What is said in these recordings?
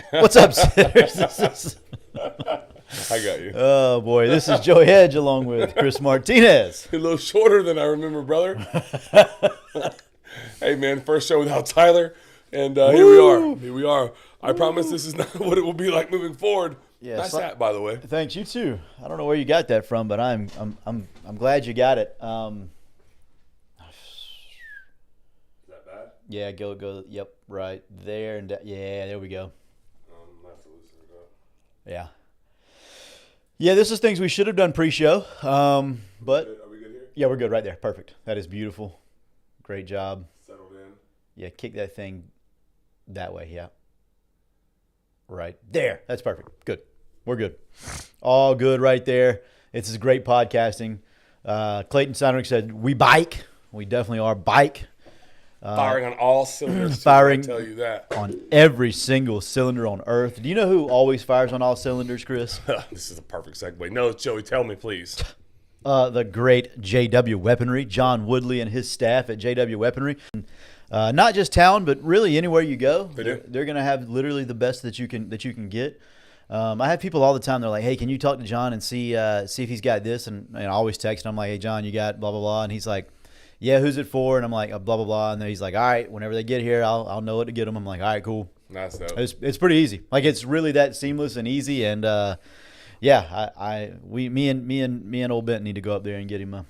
What's up, sitters? I got you. Oh, boy. This is Joey Hedge along with Chris Martinez. A little shorter than I remember, brother. Hey, man, first show without Tyler, and here we are. Here we are. I promise this is not what it will be like moving forward. Yeah, nice hat, by the way. Thanks, you too. I don't know where you got that from, but I'm glad you got it. Is that bad? Yeah, go. Yep, right there and yeah, there we go. Have to loosen it up. Yeah. Yeah, this is things we should have done pre-show, but Are we good here? yeah, we're good right there. Perfect. That is beautiful. Great job. Settled in. Yeah, kick that thing that way. Yeah. Right there. That's perfect. Good. We're good. All good right there. This is great podcasting. Clayton Steinrich said, we bike. We definitely are bike. Firing on all cylinders. Firing I tell you that. on every single cylinder on earth. Do you know who always fires on all cylinders, Chris? This is a perfect segue. No, Joey, tell me, please. The great JW Weaponry, John Woodley and his staff at JW Weaponry. Not just town, but really anywhere you go, they're going to have literally the best that you can get. I have people all the time. They're like, "Hey, can you talk to John and see if he's got this?" And I always text him. I'm like, "Hey, John, you got blah blah blah," and he's like, "Yeah, who's it for?" And I'm like, "Blah blah blah," and then he's like, "All right, whenever they get here, I'll know what to get them." I'm like, "All right, cool." That's dope. It's pretty easy. Like it's really that seamless and easy. And yeah, me and old Bent need to go up there and get him a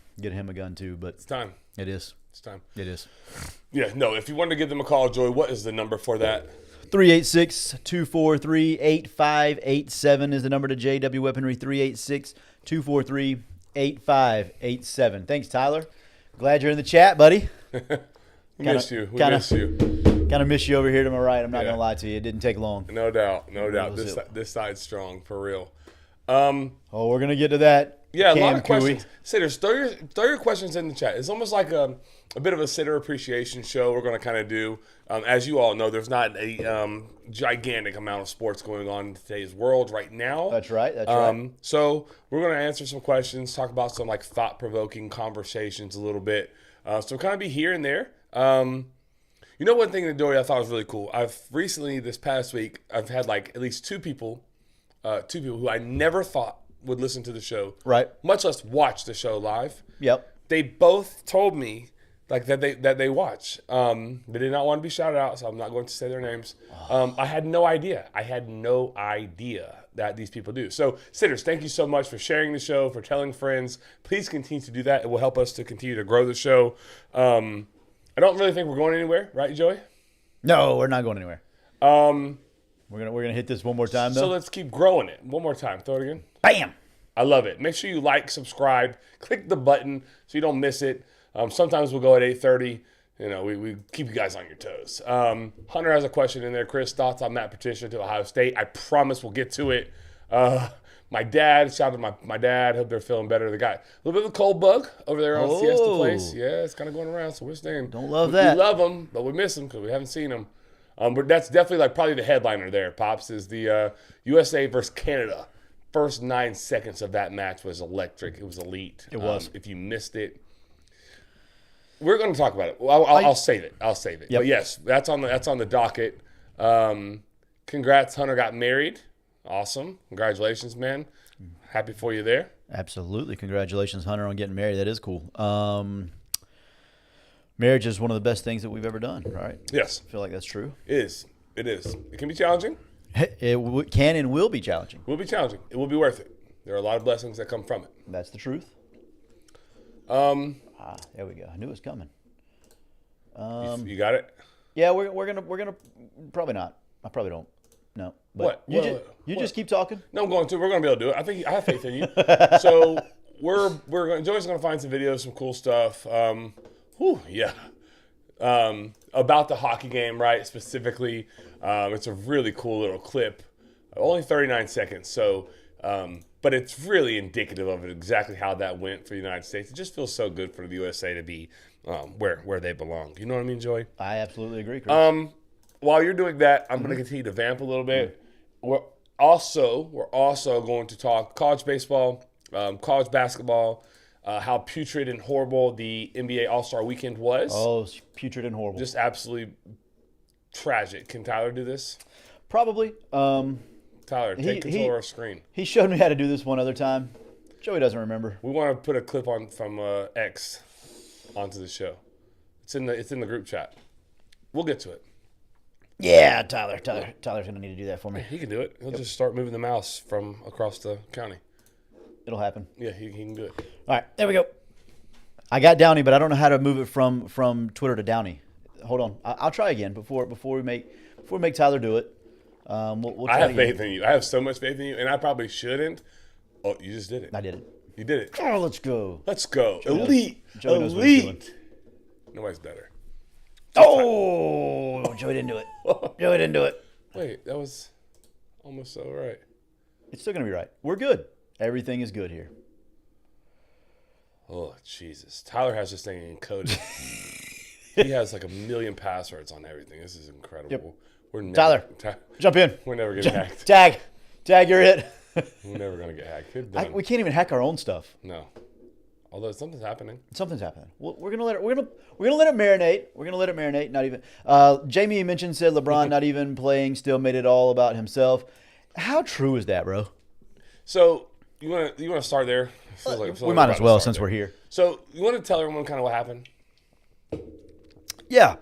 gun too. But It's time. it is. It's time. It is. Yeah, no, if you want to give them a call, Joey, what is the number for that? 386-243-8587 is the number to JW Weaponry. 386-243-8587. Thanks, Tyler. Glad you're in the chat, buddy. We miss you. We miss you. Kind of miss you over here to my right. I'm not Yeah. going to lie to you. It didn't take long. No doubt. No doubt. was This side's strong, for real. Oh, we're going to get to that. Yeah, a lot Cam of Cooey. questions. Sitters, throw your questions in the chat. It's almost like a bit of a sitter appreciation show we're going to kind of do. As you all know, there's not a gigantic amount of sports going on in today's world right now. That's right. That's right. So we're going to answer some questions, talk about some like thought-provoking conversations a little bit. So kind of be here and there. You know, one thing that Joey I thought was really cool. I've recently, this past week, I've had like at least two people who I never thought would listen to the show, Right. much less watch the show live. Yep. They both told me like that they watch. They did not want to be shouted out, so I'm not going to say their names. I had no idea. I had no idea that these people do. So, sitters, thank you so much for sharing the show, for telling friends. Please continue to do that. It will help us to continue to grow the show. I don't really think we're going anywhere, right, Joey? No, we're not going anywhere. We're gonna hit this one more time though. So let's keep growing it. One more time. Throw it again. Bam. I love it. Make sure you like, subscribe, click the button so you don't miss it. Sometimes we'll go at 8:30. You know, we keep you guys on your toes. Hunter has a question in there. Chris, thoughts on Matt Patricia to Ohio State? I promise we'll get to it. My dad, shout out to my dad. Hope they're feeling better. They got a little bit of a cold bug over there on Siesta Place. Yeah, it's kind of going around, so we're staying. Don't love that. We love them, but we miss them because we haven't seen them. But that's definitely like probably the headliner there, Pops, is the USA versus Canada. First 9 seconds of that match was electric. It was elite. It was. If you missed it, we're going to talk about it. Well, I'll save it. I'll save it. Yep. But yes, that's on the docket. Congrats, Hunter got married. Awesome. Congratulations, man. Happy for you there. Absolutely. Congratulations, Hunter, on getting married. That is cool. Marriage is one of the best things that we've ever done, right? Yes, I feel like that's true. it is. It is. It can be challenging. It can and will be challenging. It will be challenging. It will be worth it. There are a lot of blessings that come from it. That's the truth. There we go. I knew it was coming. You got it? Yeah, we're gonna probably not. I probably don't. No. But What? You just keep talking. No, I'm going to. We're going to be able to do it. I have faith in you. So Joey's going to find some videos, some cool stuff. About the hockey game, right? Specifically, it's a really cool little clip. Only 39 seconds. So, but it's really indicative of exactly how that went for the United States. It just feels so good for the USA to be where they belong. You know what I mean, Joey? I absolutely agree, Chris. While you're doing that, I'm going to continue to vamp a little bit. We're also going to talk college baseball, college basketball, how putrid and horrible the NBA All-Star Weekend was. Oh, it's putrid and horrible. Just absolutely tragic. Can Tyler do this? Probably. Tyler, take control of our screen. He showed me how to do this one other time. Joey doesn't remember. We want to put a clip on from X onto the show. It's in the group chat. We'll get to it. Yeah, Tyler's gonna need to do that for me. He can do it. He'll just start moving the mouse from across the county. It'll happen. Yeah, he can do it. All right, there we go. I got Downey, but I don't know how to move it from Twitter to Downey. Hold on, I'll try again before we make Tyler do it. We'll try I have again. faith in you. I have so much faith in you, and I probably shouldn't. Oh, you just did it. I did it. You did it. Oh, let's go. Let's go. Joey Elite. Joey knows what he's doing. Elite. Nobody's better. Oh, Joey didn't do it. Joey didn't do it. Wait, that was almost so right. It's still gonna be right. We're good. Everything is good here. Oh, Jesus. Tyler has this thing encoded. He has like 1 million passwords on everything. This is incredible. Yep. We're never, Tyler, jump in. We're never getting hacked. Tag, you're it. We're never going to get hacked. Good done. We can't even hack our own stuff. No. Although something's happening. Something's happening. We're gonna let it. We're gonna let it marinate. We're gonna let it marinate. Not even. Jamie mentioned said LeBron not even playing still made it all about himself. How true is that, bro? So you want to start there? We might as well since we're here. So you want to tell everyone kind of what happened? Yeah.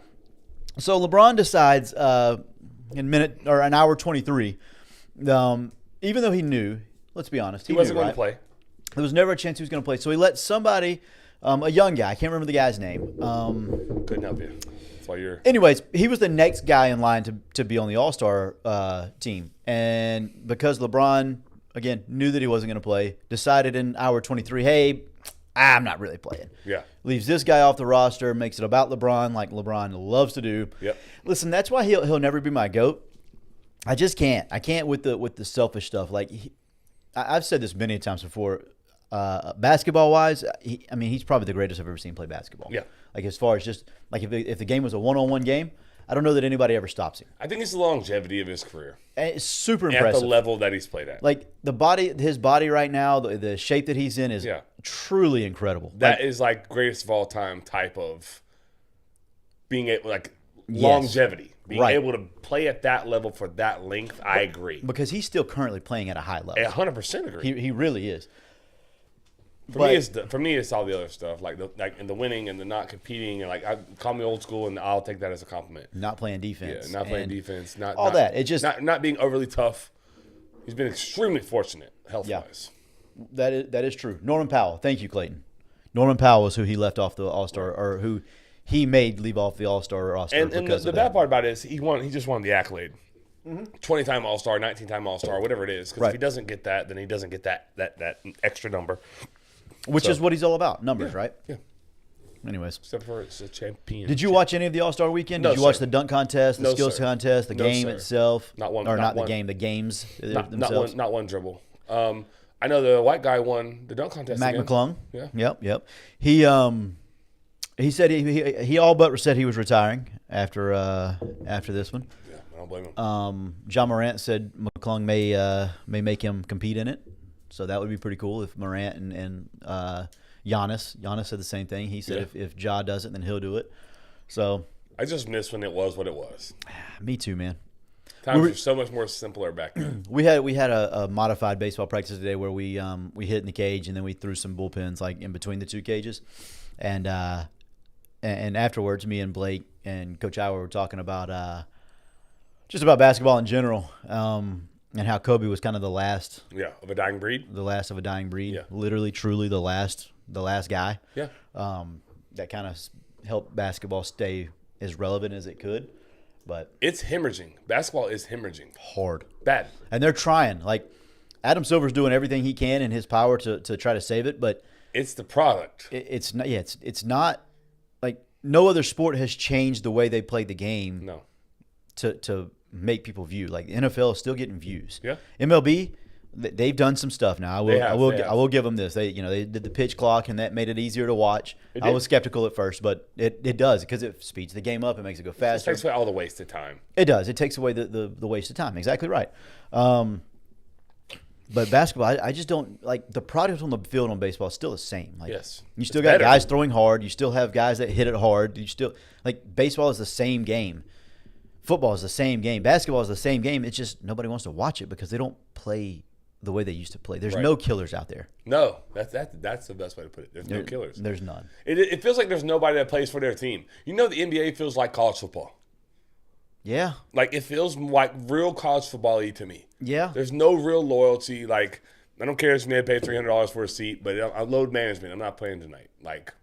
So LeBron decides in an hour 23. Even though he knew, let's be honest, He wasn't knew, going right? to play. There was never a chance he was going to play. So he let somebody, a young guy, I can't remember the guy's name. Couldn't help you. That's why you're. Anyways, he was the next guy in line to be on the All-Star team. And because LeBron, again, knew that he wasn't going to play, decided in hour 23, hey, I'm not really playing. Yeah. Leaves this guy off the roster, makes it about LeBron like LeBron loves to do. Yep. Listen, that's why he'll never be my GOAT. I just can't. I can't with the selfish stuff. Like I've said this many times before. Basketball wise, he's probably the greatest I've ever seen play basketball. Yeah. Like as far as just like if the game was a 1-on-1 game, I don't know that anybody ever stops him. I think it's the longevity of his career. And it's super At impressive. the level that he's played at. Like his body right now, the shape that he's in is truly incredible. That is like greatest of all time type of being able, like longevity. Being able to play at that level for that length, I agree. Because he's still currently playing at a high level. I 100% agree. He really is. For me, it's all the other stuff, like the winning and the not competing, and like call me old school, and I'll take that as a compliment. Not playing defense. Yeah, not playing defense, that. It just not being overly tough. He's been extremely fortunate health wise. That is true. Norman Powell, thank you, Clayton. Norman Powell was who he left off the All-Star, or who he made leave off the All-Star roster. And the bad part about it is he just won the accolade. 20-time All-Star, 19-time All-Star, whatever it is. Because if he doesn't get that, then he doesn't get that extra number. Which is what he's all about, numbers, right? Yeah. Anyways. Except for it's a champion. Did you watch any of the All-Star weekend? No, Did you watch sir. the dunk contest, the skills contest, the game sir. itself? Not one. Or not the one. game, the games Not themselves? one dribble. I know the white guy won the dunk contest Mac again. McClung. Yeah. Yep. He said he all but said he was retiring after this one. Yeah, I don't blame him. John Morant said McClung may make him compete in it, so that would be pretty cool if Morant and Giannis said the same thing. He said if Ja does it, then he'll do it. So I just miss when it was what it was. me too, man. Times were so much more simpler back then. We had a modified baseball practice today where we hit in the cage and then we threw some bullpens like in between the two cages, and afterwards, me and Blake and Coach Howard were talking about just about basketball in general, and how Kobe was kind of the last of a dying breed. The last of a dying breed. Yeah. Literally, truly the last guy. Yeah. That kind of helped basketball stay as relevant as it could. But it's hemorrhaging. Basketball is hemorrhaging. Hard. Bad. And they're trying. Like, Adam Silver's doing everything he can in his power to try to save it, but it's the product. It's not. Yeah, it's not like no other sport has changed the way they play the game. No. To make people view. Like the NFL is still getting views. Yeah. MLB, they've done some stuff now. I will give them this. They did the pitch clock and that made it easier to watch. I was skeptical at first, but it does because it speeds the game up. It makes it go faster. It takes away all the wasted time. It does. It takes away the waste of time. Exactly right. But basketball, I just don't like the product on the field on baseball is still the same. Like, yes. You still got guys throwing hard. You still have guys that hit it hard. You still like baseball is the same game Football is the same game. Basketball is the same game. It's just nobody wants to watch it because they don't play the way they used to play. There's Right. no killers out there. No, that's the best way to put it. There's no killers. There's none. It feels like there's nobody that plays for their team. You know, the NBA feels like college football. Yeah. Like, it feels like real college football-y to me. Yeah. There's no real loyalty. Like, I don't care if you may pay $300 for a seat, but I load management. I'm not playing tonight. Like,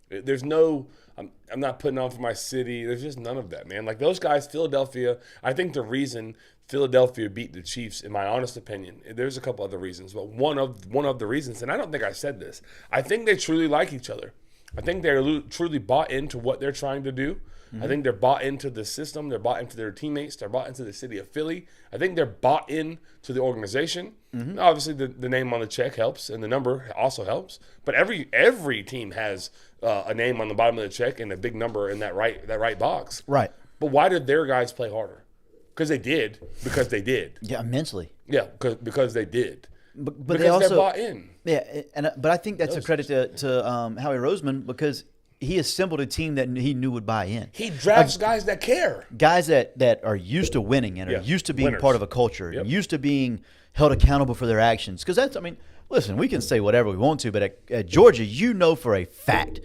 there's no. I'm not putting on for my city. There's just none of that, man. Like, those guys, Philadelphia. I think the reason Philadelphia beat the Chiefs, in my honest opinion, there's a couple other reasons, but one of the reasons, and I don't think I said this. I think they truly like each other. I think they're truly bought into what they're trying to do. I think they're bought into the system. They're bought into their teammates. They're bought into the city of Philly. I think they're bought into the organization. Obviously, the name on the check helps, and the number also helps. But every team has a name on the bottom of the check and a big number in that right box. Right. But why did their guys play harder? Because they did. Yeah, immensely. Yeah, because they did. But because they also they're bought in. Yeah, but I think that's a credit to Howie Roseman because he assembled a team that he knew would buy in. He drafts guys that care. Guys that are used to winning and are used to being Winners. part of a culture, and used to being held accountable for their actions. Because listen, we can say whatever we want to, but at Georgia, you know for a fact,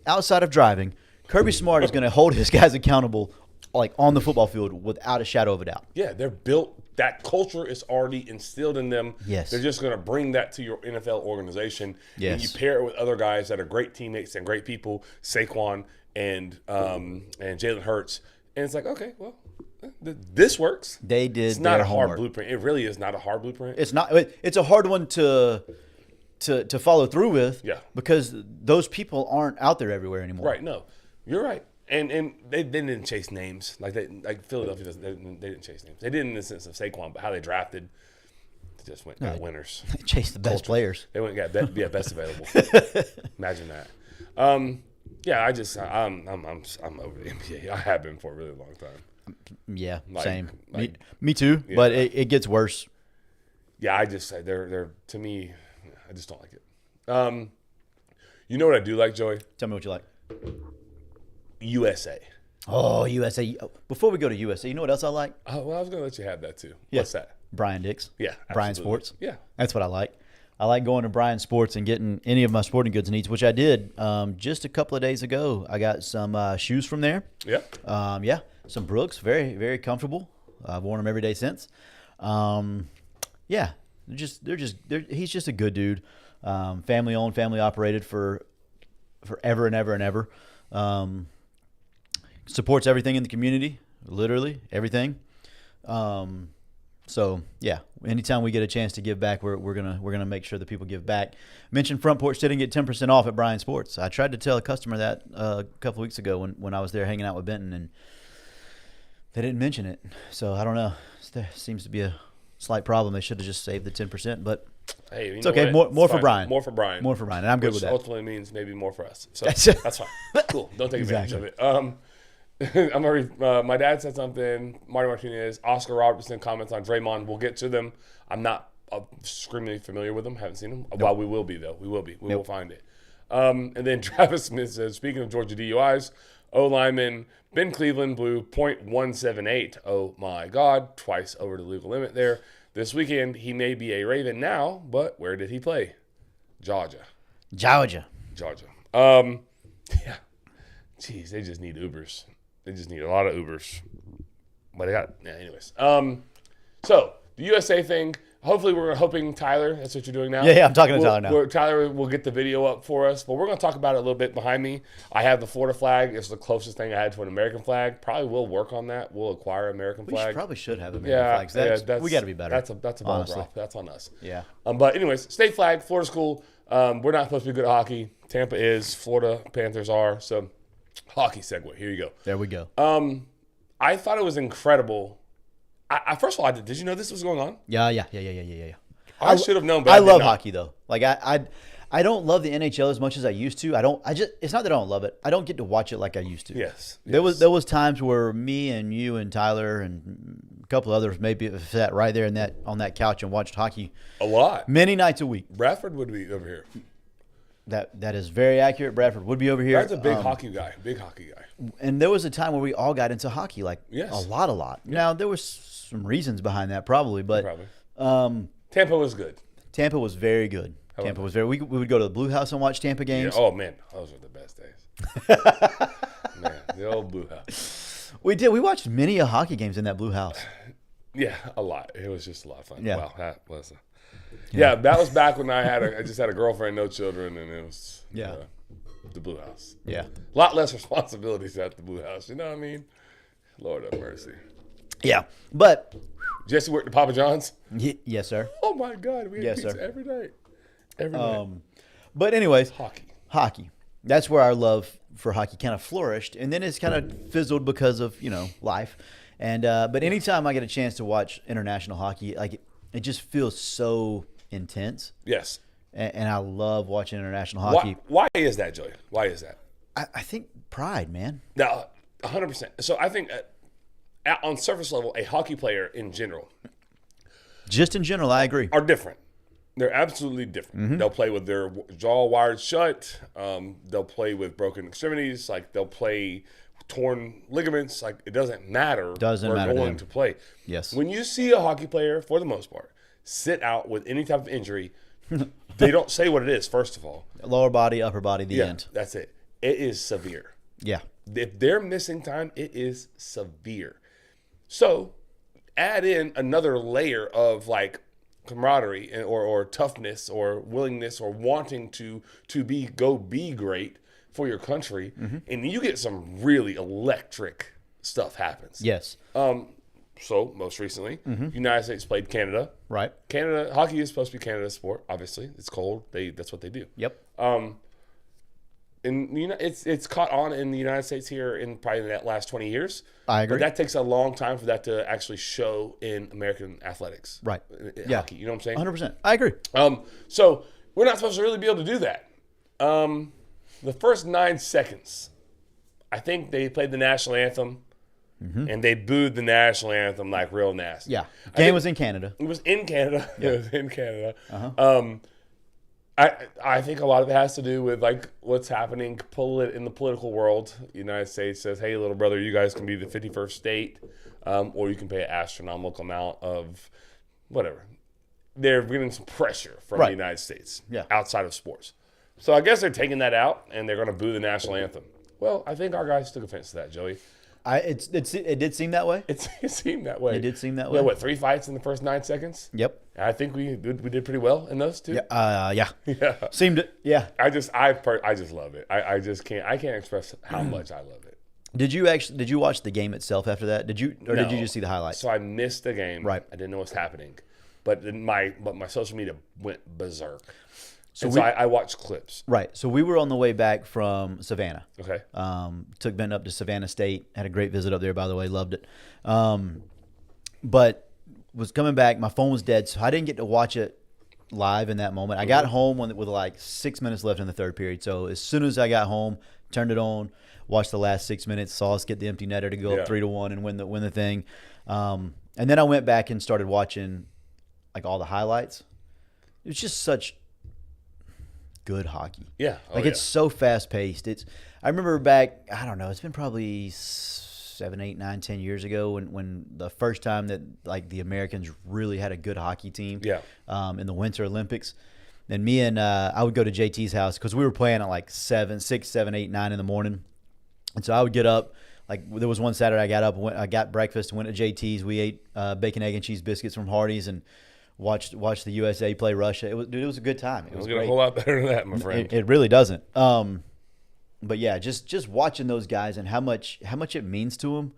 outside of driving, Kirby Smart is going to hold his guys accountable, like on the football field, without a shadow of a doubt. Yeah, they're built. That culture is already instilled in them. Yes. They're just going to bring that to your NFL organization. Yes. And you pair it with other guys that are great teammates and great people, Saquon and Jalen Hurts. And it's like, okay, well, this works. They did. It's not their a hard homework. blueprint. It really is not a hard blueprint. It's not. It's a hard one to follow through with. Yeah. Because those people aren't out there everywhere anymore. Right. No, you're right. And they didn't chase names like Philadelphia doesn't. They didn't chase names. They did in the sense of Saquon, but how they drafted, they just went got winners. They chase the best players. They went and got best available. Imagine that. Yeah, I'm over the NBA. I have been for a really long time. Yeah, Like- same. like- Me too. Yeah. But it gets worse. Yeah, I just say they're to me, I just don't like it. You know what I do like, Joey? Tell me what you like. USA. Oh, USA. Before we go to USA, you know what else I like? Oh, well, I was gonna let you have that too. Yeah. What's that? Brian Dix. Yeah, Brian absolutely. Sports. Yeah. That's what I like. I like going to Brian Sports and getting any of my sporting goods needs, which I did just a couple of days ago. I got some shoes from there. Yeah. Yeah, some Brooks, very, very comfortable. I've worn them every day since. Yeah, he's just a good dude. Family owned, family operated for forever and ever and ever. Supports everything in the community, literally everything. So yeah, anytime we get a chance to give back, we're gonna make sure that people give back. Mention Front Porch Sitting, get 10% off at Brian Sports. I tried to tell a customer that a couple weeks ago when I was there hanging out with Benton, and they didn't mention it. So I don't know. There seems to be a slight problem. They should have just saved the 10%, but Hey, it's okay. More for Brian. More for Brian. More for Brian, and I'm good Which with that. ultimately means maybe more for us. So That's that's fine. Cool. Don't take advantage Exactly. of it. I'm already. My dad said something. Marty Martinez, Oscar Robertson comments on Draymond. We'll get to them. I'm not screamingly familiar with them. Haven't seen them. Well, we will be though. We will be. We will find it. And then Travis Smith says, speaking of Georgia DUIs, O lineman Ben Cleveland blew .178. Oh my God! Twice over the legal limit there. This weekend, he may be a Raven now, but where did he play? Georgia. Georgia. Yeah. Jeez, they just need Ubers. They just need a lot of Ubers. But anyways. So, the USA thing, hopefully we're hoping Tyler, that's what you're doing now. Yeah, I'm talking to Tyler now. Tyler will get the video up for us, but we're going to talk about it a little bit behind me. I have the Florida flag. It's the closest thing I had to an American flag. Probably will work on that. We'll acquire an American We flag. probably should have American flags. We got to be better. That's a ball honestly. drop. That's on us. Yeah. But anyways, state flag, Florida school. We're not supposed to be good at hockey. Tampa is. Florida Panthers are. So, hockey segue. Here you go. There we go. I thought it was incredible. I first of all, did you know this was going on? Yeah. I should have known, but I did love not. hockey though. Like I don't love the NHL as much as I used to. It's not that I don't love it. I don't get to watch it like I used to. Yes. There was times where me and you and Tyler and a couple of others maybe sat right there on that couch and watched hockey A lot. many nights a week. Bradford would be over here. That is very accurate. Bradford would be over here. Brad's a big hockey guy. Big hockey guy. And there was a time where we all got into hockey, like Yes. a lot. Yeah. Now there was some reasons behind that, probably, but Tampa was good. Tampa was very good. Tampa was very. We would go to the Blue House and watch Tampa Yeah. games. Oh man, those were the best days. Man, the old Blue House. We did. We watched many hockey games in that Blue House. Yeah, a lot. It was just a lot of fun. Yeah. Wow, that was. Yeah, that was back when I just had a girlfriend, no children, and it was the Blue House. Yeah. A lot less responsibilities at the Blue House. You know what I mean? Lord have mercy. Yeah, but Jesse worked at Papa John's. yes, sir. Oh my God, we had Yes, pizza sir. every night. Every night. But anyways, Hockey. That's where our love for hockey kind of flourished, and then it's kind of fizzled because of life. And but anytime I get a chance to watch international hockey, like it just feels so intense. Yes. And I love watching international hockey. Why is that, Joey? Why is that? I think pride, man. Now, 100%. So I think on surface level, a hockey player in general Just in general, I agree. are different. They're absolutely different. Mm-hmm. They'll play with their jaw wired shut. They'll play with broken extremities. Like they'll play torn ligaments. Like it doesn't matter. Doesn't We're matter to going them. to play. Yes. When you see a hockey player, for the most part, sit out with any type of injury, they don't say what it is. First of all, Lower body, upper body, the end. that's it. It is severe. Yeah. If they're missing time, it is severe. So add in another layer of like camaraderie or toughness or willingness or wanting to be great for your country, and you get some really electric stuff happens. Yes. So most recently, United States played Canada. Right. Canada hockey is supposed to be Canada's sport. Obviously, it's cold. That's what they do. Yep. And it's caught on in the United States here in probably that last 20 years. I agree. But that takes a long time for that to actually show in American athletics. Right. In Yeah. hockey, you know what I'm saying? 100%. I agree. So we're not supposed to really be able to do that. The first 9 seconds, I think they played the national anthem, and they booed the national anthem like real nasty. Yeah. Game was in Canada. It was in Canada. Yeah. It was in Canada. I think a lot of it has to do with like what's happening in the political world. The United States says, "Hey, little brother, you guys can be the 51st state, or you can pay an astronomical amount of whatever." They're getting some pressure from the United States outside of sports. So I guess they're taking that out and they're going to boo the national anthem. Well, I think our guys took offense to that, Joey. It did seem that way. It seemed that way. It did seem that We way. had, 3 fights in the first 9 seconds? Yep. I think we did pretty well in those too. Yeah. Yeah. Seemed it. Yeah. I just love it. I just can't express how much I love it. Did you watch the game itself after that? Did you just see the highlights? So I missed the game. Right. I didn't know what's happening, but my social media went berserk. So we- I watched clips. Right. So we were on the way back from Savannah. Okay. Took Ben up to Savannah State. Had a great visit up there, by the way. Loved it. But was coming back. My phone was dead, so I didn't get to watch it live in that moment. I got home with like 6 minutes left in the third period. So as soon as I got home, turned it on, watched the last 6 minutes, saw us get the empty netter to go up 3-1 and win the thing. And then I went back and started watching like all the highlights. It was just such good hockey. Yeah. It's so fast paced. I remember back, I don't know, it's been probably 7, 8, 9, 10 years ago when the first time that like the Americans really had a good hockey team. Yeah. In the Winter Olympics. And me and I would go to JT's house because we were playing at like 6, 7, 8, 9 in the morning. And so I would get up. Like there was one Saturday I got up, I got breakfast, went to JT's. We ate bacon, egg, and cheese biscuits from Hardee's and watched the USA play Russia. It was a good time. It was going great. a whole lot better than that, my friend. It really doesn't. But yeah, just watching those guys and how much it means to them,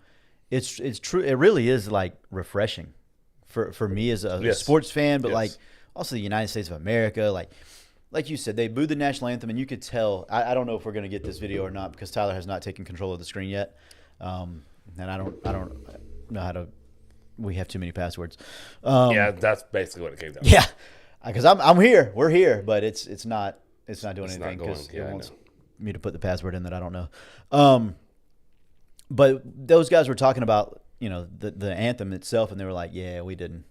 it's true. It really is like refreshing for me as a sports fan, but like also the United States of America. Like you said, they booed the national anthem, and you could tell. I don't know if we're gonna get this video or not because Tyler has not taken control of the screen yet, and I don't know how to. We have too many passwords. Yeah, that's basically what it came down to. Yeah, because I'm here. We're here, but it's not doing anything not going. because Yeah, it I wants know. me to put the password in that I don't know. But those guys were talking about the anthem itself, and they were like, "Yeah, we didn't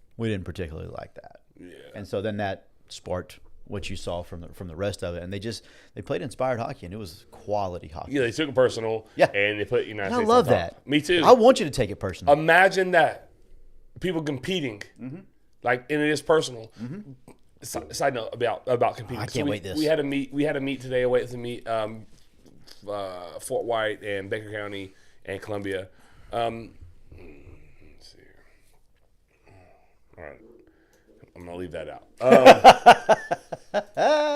particularly like that." Yeah. And so then that sparked what you saw from the rest of it, and they played inspired hockey, and it was quality hockey. Yeah, they took it personal. Yeah. And they put United And I States love on top. that. Me too. I want you to take it personal. Imagine that. People competing. Like, and it is personal. Side note about competing. I can't wait this. We had a meet today, a weightlifting meet, Fort White and Baker County and Columbia. Let's see here. All right. I'm going to leave that out.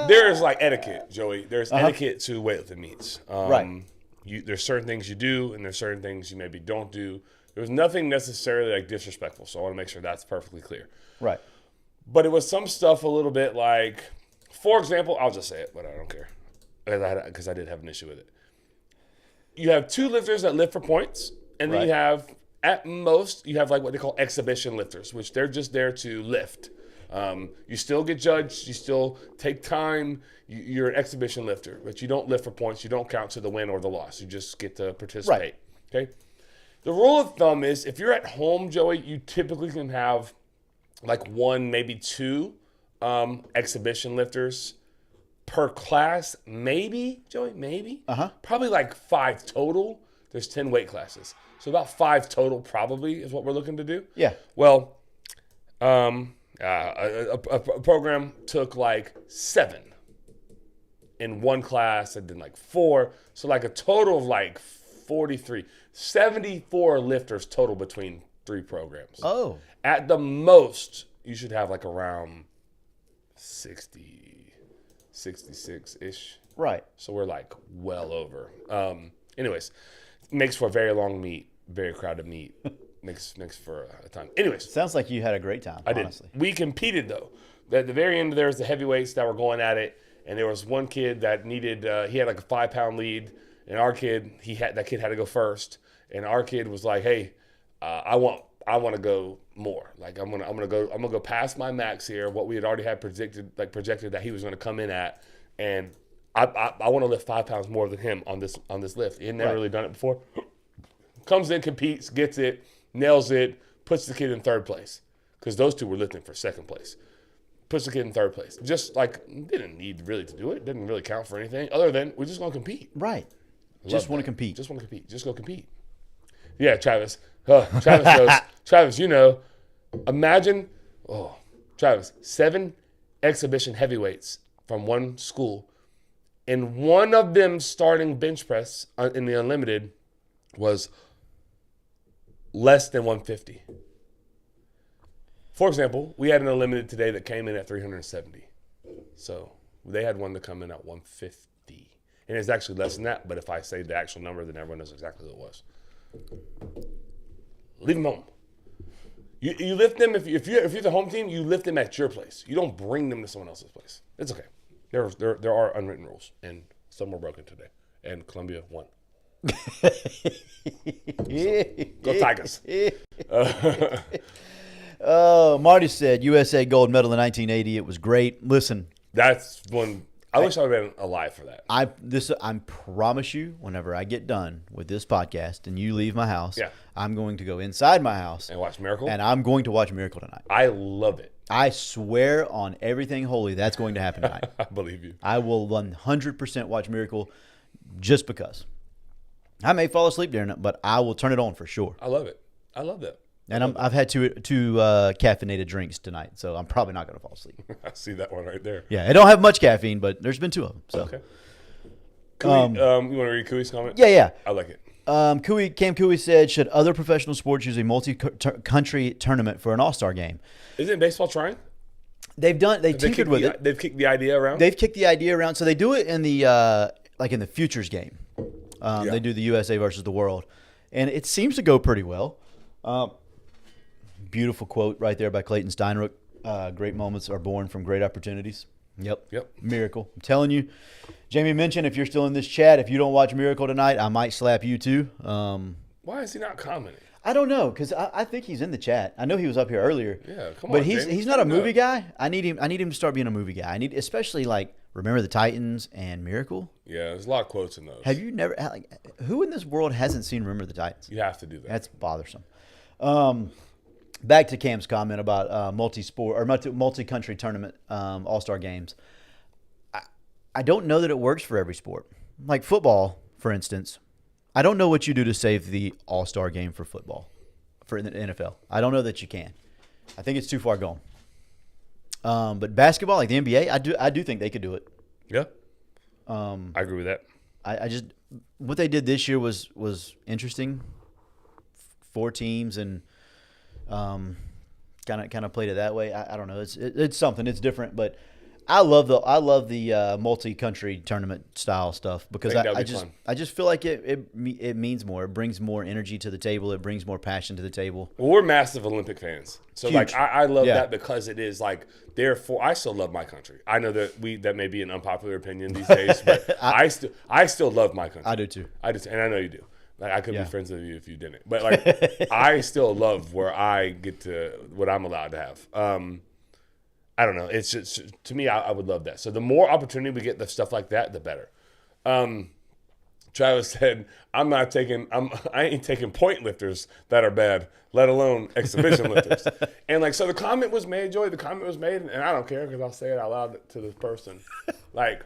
There's like etiquette, Joey. There's etiquette to weightlifting meets. Right. There's certain things you do, and there's certain things you maybe don't do. There's nothing necessarily like disrespectful, so I want to make sure that's perfectly clear. Right. But it was some stuff a little bit like, for example, I'll just say it, but I don't care because I did have an issue with it. You have two lifters that lift for points, and then Right. you have, at most, you have like what they call exhibition lifters, which they're just there to lift. You still get judged. You still take time. You're an exhibition lifter, but you don't lift for points. You don't count to the win or the loss. You just get to participate. Right. Okay. The rule of thumb is if you're at home, Joey, you typically can have like one, maybe two exhibition lifters per class. Maybe, Joey, maybe. Probably like 5 total. There's 10 weight classes. So about 5 total probably is what we're looking to do. Yeah. Well, a program took like 7 in one class and then like 4. So like a total of like 43, 74 lifters total between 3 programs. Oh. At the most, you should have like around 60, 66-ish. Right. So we're like well over. Anyways, makes for a very long meet, very crowded meet. makes for a time. Anyways, Sounds like you had a great time. I honestly. did. We competed though. At the very end, there was the heavyweights that were going at it, and there was one kid that needed. He had like a 5-pound lead, and our kid, that kid had to go first, and our kid was like, "Hey, I want to go more. Like I'm gonna go past my max here. What we had already had projected that he was gonna come in at, and I want to lift 5 pounds more than him on this lift. He had never Right. really done it before. Comes in, competes, gets it, nails it, puts the kid in 3rd place because those two were lifting for 2nd place. Puts the kid in 3rd place. Just like didn't need really to do it. Didn't really count for anything other than we're just gonna compete. Right. Love Just want to that. compete. Just want to compete. Just go compete. Yeah, Travis. Travis goes, Travis, imagine, Travis, 7 exhibition heavyweights from one school, and one of them starting bench press in the unlimited was less than 150. For example, we had an unlimited today that came in at 370. So they had one to come in at 150. And it's actually less than that, but if I say the actual number, then everyone knows exactly who it was. Leave them home. You lift them, if you're the home team, you lift them at your place. You don't bring them to someone else's place. It's okay. There are unwritten rules, and some were broken today. And Columbia won. Go Tigers. Marty said USA gold medal in 1980. It was great. Listen, That's one. I wish I would have been alive for that. I promise you, whenever I get done with this podcast and you leave my house, Yeah. I'm going to go inside my house And watch Miracle. and I'm going to watch Miracle tonight. I love it. I swear on everything holy that's going to happen tonight. I believe you. I will 100% watch Miracle just because. I may fall asleep during it, but I will turn it on for sure. I love it. I love that. And I've had two caffeinated drinks tonight, so I'm probably not going to fall asleep. I see that one right there. Yeah, it don't have much caffeine, but there's been 2 of them. So. Okay. You want to read Cooey's comment? Yeah. I like it. Cam Cooey said, should other professional sports use a multi-country tournament for an all-star game? Isn't baseball trying? They've tinkered with it. They've kicked the idea around. They've kicked the idea around. So they do it in the in the futures game. Yeah. They do the USA versus the world, and it seems to go pretty well. Beautiful quote right there by Clayton Steinrock. Great moments are born from great opportunities. Yep. Miracle. I'm telling you. Jamie mentioned, if you're still in this chat, if you don't watch Miracle tonight, I might slap you too. Why is he not commenting? I don't know, because I think he's in the chat. I know he was up here earlier. Yeah, come on, But Jamie. he's not a Stand movie up. guy. I need him to start being a movie guy. I need, especially like Remember the Titans and Miracle. Yeah, there's a lot of quotes in those. Have you never? Who in this world hasn't seen Remember the Titans? You have to do that. That's bothersome. Back to Cam's comment about multi-sport or multi-country tournament all-star games. I don't know that it works for every sport. Like football, for instance, I don't know what you do to save the All-Star game for football, for the NFL. I don't know that you can. I think it's too far gone. But basketball, like the NBA, I do think they could do it. Yeah. I agree with that. I just what they did this year was interesting. 4 teams and kind of played it that way. I don't know. It's something. It's different, but I love the multi-country tournament style stuff because I just feel like it means more. It brings more energy to the table. It brings more passion to the table. Well, we're massive Olympic fans, so Huge. like I love that because it is like therefore I still love my country. I know that may be an unpopular opinion these days, but I still love my country. I do too. And I know you do. Like I could be friends with you if you didn't, but like I still love where I get to what I'm allowed to have. I don't know. It's just to me, I would love that. So the more opportunity we get, the stuff like that, the better. Travis said, I ain't taking point lifters that are bad, let alone exhibition lifters. And like, so the comment was made, Joey. The comment was made, and I don't care because I'll say it out loud to this person. Like,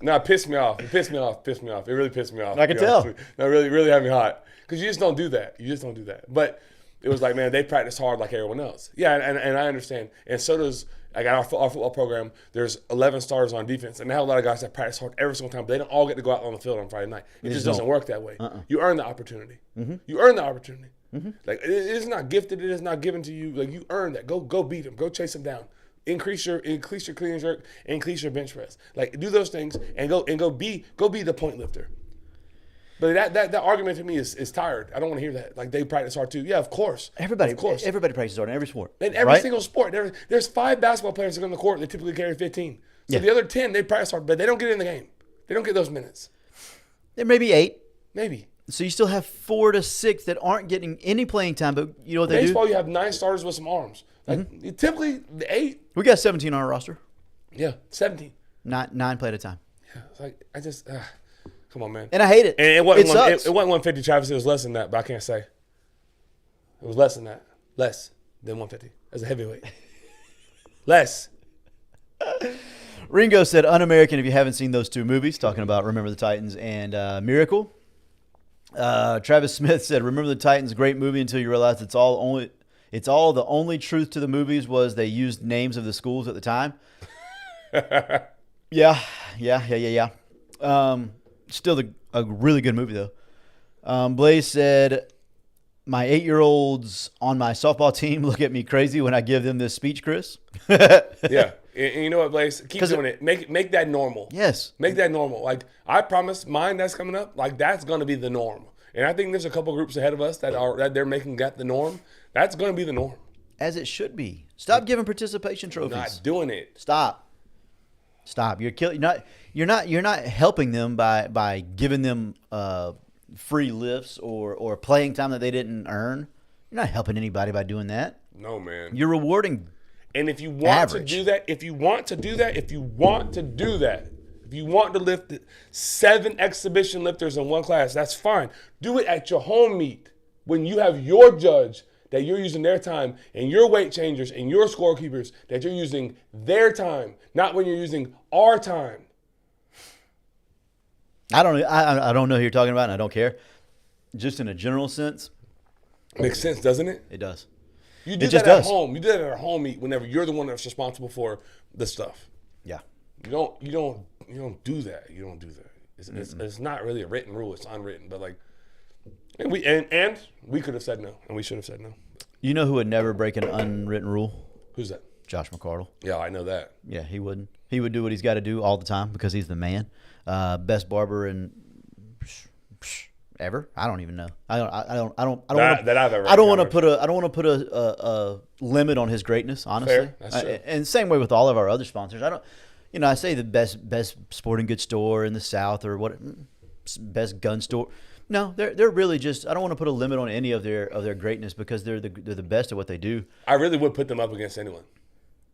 no, it pissed me off. It really pissed me off. I can tell. No, really had me hot because you just don't do that. But it was like, man, they practice hard like everyone else. Yeah, and I understand. And so does like our football program. There's 11 starters on defense, and they have a lot of guys that practice hard every single time. But they don't all get to go out on the field on Friday night. It just doesn't work that way. You earn the opportunity. Mm-hmm. You earn the opportunity. Mm-hmm. Like it is not gifted. It is not given to you. Like you earn that. Go beat them. Go chase them down. Increase your clean and jerk. Increase your bench press. Like do those things and go be the point lifter. But that argument to me is tired. I don't want to hear that. Like they practice hard too. Yeah, of course. Everybody practices hard in every sport. In every single sport. There's 5 basketball players that go on the court. They typically carry 15. So the other 10, they practice hard, but they don't get in the game. They don't get those minutes. There may be 8. Maybe. So you still have 4 to 6 that aren't getting any playing time. But you know what they do? Baseball, you have 9 starters with some arms. Like typically the 8. We got 17 on our roster. Yeah, 17. 9 play at a time. Yeah, it's like I just. Come on, man. And I hate it. And it wasn't sucks. It wasn't 150, Travis. It was less than that, but I can't say. It was less than that. Less than 150 as a heavyweight. Less. Ringo said, Un-American, if you haven't seen those 2 movies, talking about Remember the Titans and Miracle. Travis Smith said, Remember the Titans, great movie until you realize the only truth to the movies was they used names of the schools at the time. Yeah. Still a really good movie, though. Blaze said, my 8-year-olds on my softball team look at me crazy when I give them this speech, Chris. Yeah. And you know what, Blaze? Keep doing it. Make that normal. Yes. Make that normal. Like, I promise mine that's coming up, like, that's going to be the norm. And I think there's a couple groups ahead of us that they're making that the norm. That's going to be the norm. As it should be. Stop giving participation trophies. Not doing it. Stop. You're killing. You're not helping them by giving them free lifts or playing time that they didn't earn. You're not helping anybody by doing that. No, man. You're rewarding. And if you want to do that, if you want to lift 7 exhibition lifters in one class, that's fine. Do it at your home meet when you have your judge that you're using their time and your weight changers and your scorekeepers that you're using their time, not when you're using our time. I don't know who you're talking about, and I don't care. Just in a general sense. Makes sense, doesn't it? It does. You do that at home. You do that at a home meet whenever you're the one that's responsible for the stuff. Yeah. You don't do that. You don't do that. It's not really a written rule. It's unwritten. But like, and we could have said no, and we should have said no. You know who would never break an unwritten rule? Who's that? Josh McCardle. Yeah, I know that. Yeah, he wouldn't. He would do what he's got to do all the time because he's the man. Best barber in ever. I don't even know. I don't want to put a limit on his greatness. Honestly, fair. That's true. And same way with all of our other sponsors. I say the best sporting goods store in the South or best gun store. No, they're really just. I don't want to put a limit on any of their greatness because they're the best at what they do. I really would put them up against anyone.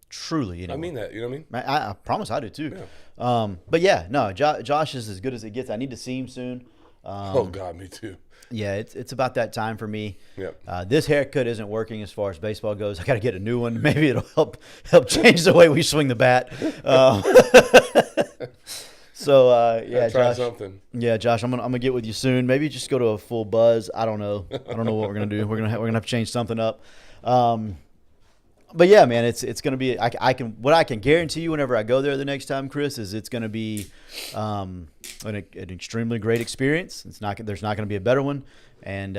Truly, anyway. I mean that. You know what I mean? I promise I do too. Yeah. But yeah, no, Josh is as good as it gets. I need to see him soon. Oh God, me too. Yeah, it's about that time for me. Yep. This haircut isn't working as far as baseball goes. I got to get a new one. Maybe it'll help change the way we swing the bat. So yeah, Try Josh. something. Yeah, Josh, I'm gonna get with you soon. Maybe just go to a full buzz. I don't know. I don't know what we're gonna do. We're gonna have to change something up. But yeah, man, it's gonna be. I can guarantee you whenever I go there the next time, Chris, is it's gonna be an extremely great experience. There's not gonna be a better one, and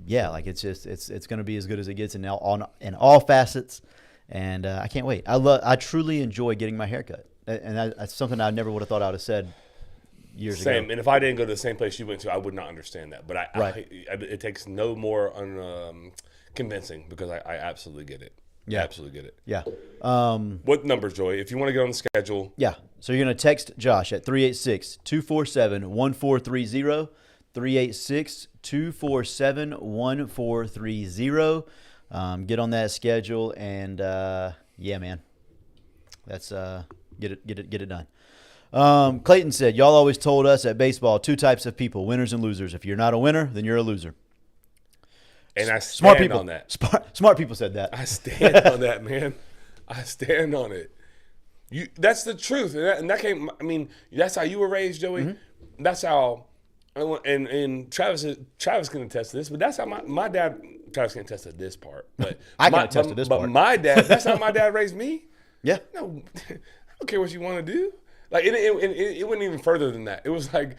yeah, like it's gonna be as good as it gets in all facets, and I can't wait. I truly enjoy getting my hair cut, and that's something I never would have thought I would have said years ago. Same. And if I didn't go to the same place you went to, I would not understand that. But Right. it takes no more convincing because I absolutely get it. Yeah. Absolutely get it. Yeah. What numbers, Joey? If you want to get on the schedule. Yeah. So you're going to text Josh at 386-247-1430, 386-247-1430. Get on that schedule and yeah, man. That's get it done. Clayton said, y'all always told us at baseball 2 types of people, winners and losers. If you're not a winner, then you're a loser. And I Smart stand people on that. Smart people said that. I stand on that, man. I stand on it. That's the truth. And that came, I mean, that's how you were raised, Joey. Mm-hmm. That's how, and Travis can attest to this, but that's how my dad, Travis can attest to this part. But I can attest to this part. But my dad, that's how my dad raised me. Yeah. No, I don't care what you want to do. Like, it went even further than that. It was like,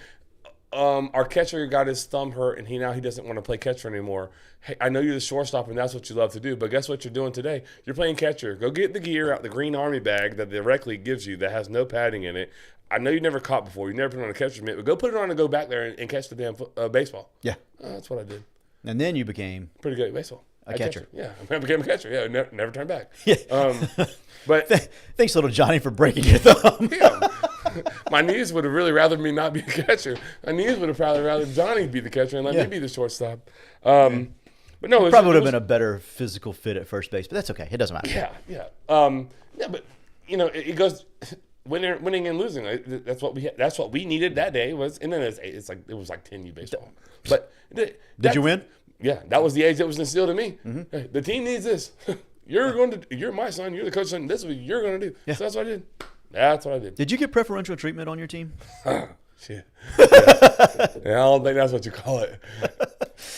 our catcher got his thumb hurt, and he doesn't want to play catcher anymore. Hey, I know you're the shortstop, and that's what you love to do, but guess what you're doing today? You're playing catcher. Go get the gear out the green army bag that the rec league gives you that has no padding in it. I know you never caught before. You never put it on a catcher's mitt, but go put it on and go back there and catch the damn baseball. Yeah. That's what I did. And then you became pretty good at baseball. A catcher. Yeah, I became a catcher. Yeah, never turned back. Yeah. But thanks, little Johnny, for breaking your thumb. Yeah. My knees would have really rather me not be a catcher. My knees would have probably rather Johnny be the catcher and let me be the shortstop. But no, it probably would have been a better physical fit at first base, but that's okay. It doesn't matter. Yeah. Yeah, but it goes winning and losing. That's what we needed that day was, and then it was like 10U baseball. But did you win? Yeah, that was the age that was instilled in me. Mm-hmm. Hey, the team needs this. You're my son. You're the coach's son. This is what you're going to do. Yeah. So that's what I did. That's what I did. Did you get preferential treatment on your team? Shit. Yeah. I don't think that's what you call it.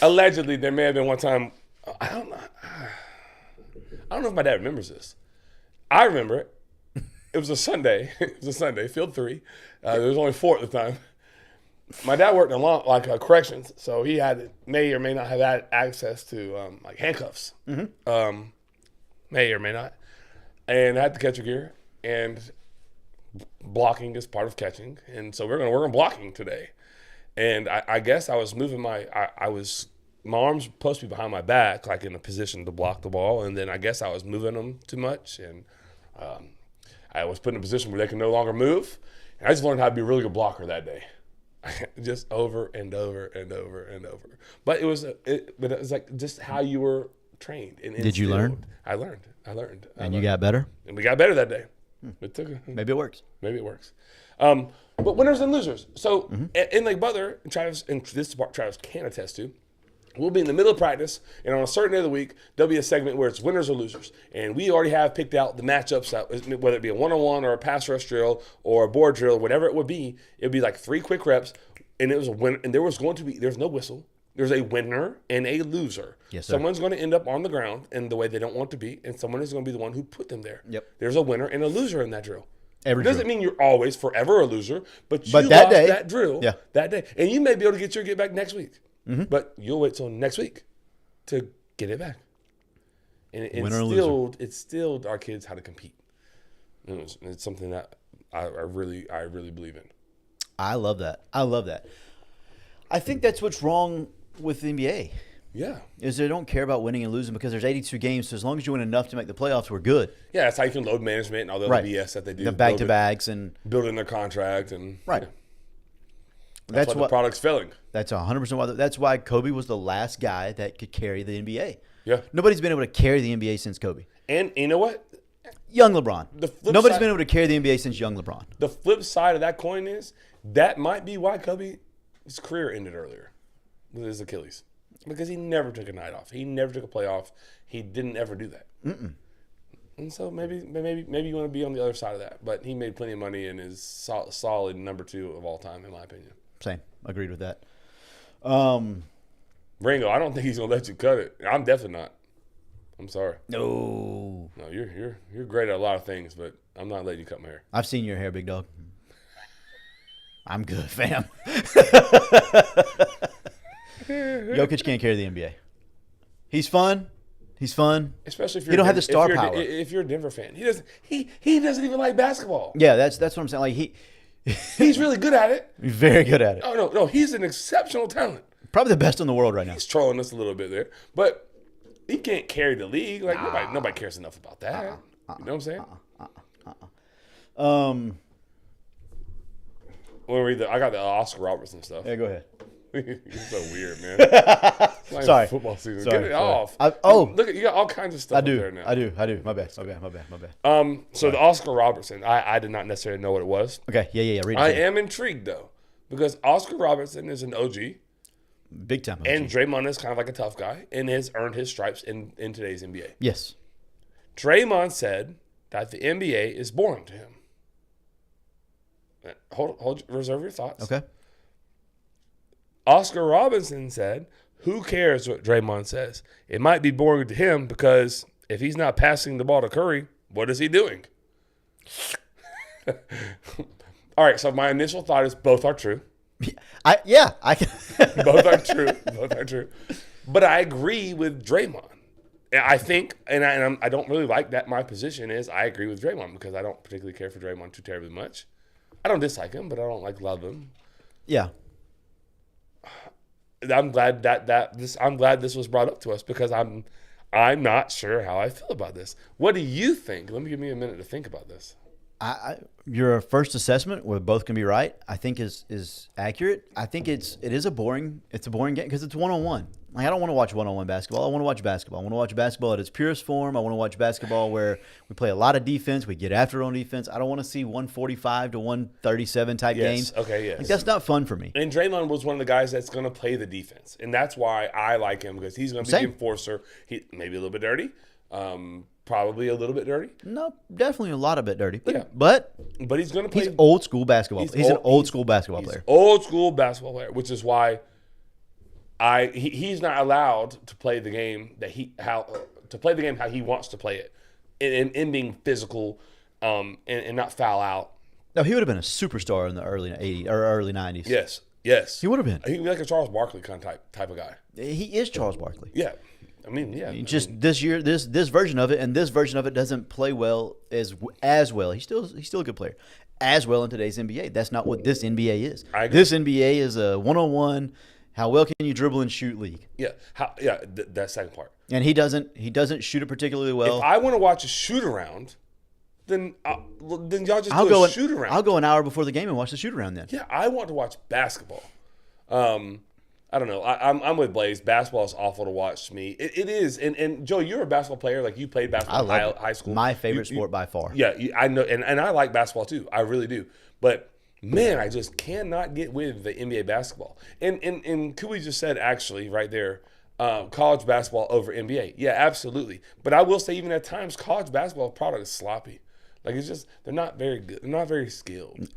Allegedly, there may have been one time. I don't know if my dad remembers this. I remember it. It was a Sunday. Field 3. There was only 4 at the time. My dad worked in corrections, so he may or may not have had access to handcuffs. Mm-hmm. May or may not. And I had the catcher gear, and blocking is part of catching, and so we're going to work on blocking today. And I guess I was moving my arms supposed to be behind my back, like in a position to block the ball, and then I guess I was moving them too much, and I was put in a position where they can no longer move. And I just learned how to be a really good blocker that day, just over and over and over and over. But it was like just how you were trained. And did you learn? I learned. And you got better? And we got better that day. Maybe it works. But winners and losers. So in Lake Butler, Travis, and this is what Travis can attest to, we'll be in the middle of practice, and on a certain day of the week, there'll be a segment where it's winners or losers. And we already have picked out the matchups, whether it be a one-on-one or a pass rush drill or a board drill, whatever it would be. It would be like 3 quick reps, and it was a win. And there's no whistle. There's a winner and a loser. Yes, sir. Someone's going to end up on the ground in the way they don't want to be, and someone is going to be the one who put them there. Yep. There's a winner and a loser in that drill. It doesn't mean you're always forever a loser, but you that lost day, that drill that day. And you may be able to get your get back next week, but you'll wait till next week to get it back. And it instilled our kids how to compete. It's something that I really believe in. I love that. I think that's what's wrong with the NBA. Yeah. Is they don't care about winning and losing because there's 82 games, so as long as you win enough to make the playoffs, we're good. Yeah, that's how you can load management and all the other BS that they do. The back-to-backs and building their contract and right. Yeah. That's why the product's failing. That's 100% why. That's why Kobe was the last guy that could carry the NBA. Yeah. Nobody's been able to carry the NBA since Kobe. And you know what? Young LeBron. Nobody's been able to carry the NBA since young LeBron. The flip side of that coin is that might be why Kobe's career ended earlier with his Achilles. Because he never took a night off. He never took a play off. He didn't ever do that. And so maybe you want to be on the other side of that. But he made plenty of money and is solid number 2 of all time, in my opinion. Same. Agreed with that. Ringo, I don't think he's gonna let you cut it. I'm definitely not. I'm sorry. No. No, you're great at a lot of things, but I'm not letting you cut my hair. I've seen your hair, big dog. I'm good, fam. Jokic can't carry the NBA. He's fun. Especially if you don't have the star if power. If you're a Denver fan, he doesn't even like basketball. Yeah, that's what I'm saying. Like He's really good at it. he's very good at it. Oh no, he's an exceptional talent. Probably the best in the world right now. He's trolling us a little bit there, but he can't carry the league. Like nobody cares enough about that. You know what I'm saying? We'll read I got the Oscar Robertson stuff. Yeah, go ahead. You're so weird, man. Sorry. Football season. Sorry, Get it sorry. off. Look at you got all kinds of stuff up there now. I do. My bad. So the Oscar Robertson, I did not necessarily know what it was. Okay, yeah. Read it. I am intrigued though, because Oscar Robertson is an OG, big time. and Draymond is kind of like a tough guy, and has earned his stripes in today's NBA. Yes. Draymond said that the NBA is boring to him. Reserve your thoughts. Okay. Oscar Robertson said, who cares what Draymond says? It might be boring to him because if he's not passing the ball to Curry, what is he doing? All right, so my initial thought is both are true. I can. Both are true. But I agree with Draymond. I think, and I don't really like that. My position is I agree with Draymond because I don't particularly care for Draymond too terribly much. I don't dislike him, but I don't love him. Yeah. I'm glad I'm glad this was brought up to us because I'm not sure how I feel about this. What do you think? Give me a minute to think about this. Your first assessment, where both can be right, I think is accurate. I think it is a boring game because it's 1-on-1. Like I don't want to watch 1-on-1 basketball. I want to watch basketball. I want to watch basketball at its purest form. I want to watch basketball where we play a lot of defense. We get after on defense. I don't want to see 145 to 137 type games. Okay, yes. Like, that's not fun for me. And Draymond was one of the guys that's going to play the defense, and that's why I like him because he's going to be the enforcer. He maybe a little bit dirty, probably a little bit dirty. No, definitely a lot of bit dirty. But Yeah. but he's going to play. he's old school basketball. He's an old school basketball player. Old school basketball player, which is why he's not allowed to play the game how he wants to play it, in being physical, and not foul out. No, he would have been a superstar in the early 80s or early 90s. Yes, He would have been. He'd be like a Charles Barkley kind of type of guy. He is Charles Barkley. Yeah, I mean, yeah. Just this year, this version of it, and this version of it doesn't play well as well. He's still a good player, as well in today's NBA. That's not what this NBA is. I agree. This NBA is a 1-on-1. How well can you dribble and shoot league? Yeah, that second part. And he doesn't shoot it particularly well. If I want to watch a shoot around, then y'all just I'll a shoot around. I'll go an hour before the game and watch the shoot around then. Yeah, I want to watch basketball. I don't know. I'm with Blaze. Basketball is awful to watch to me. It is. And Joe, you're a basketball player. Like you played basketball in high school. My favorite sport by far. Yeah, I know. And I like basketball too. I really do. But man, I just cannot get with the NBA basketball. And Cooley just said actually right there, college basketball over NBA. Yeah, absolutely. But I will say even at times college basketball product is sloppy. Like it's just they're not very good. They're not very skilled.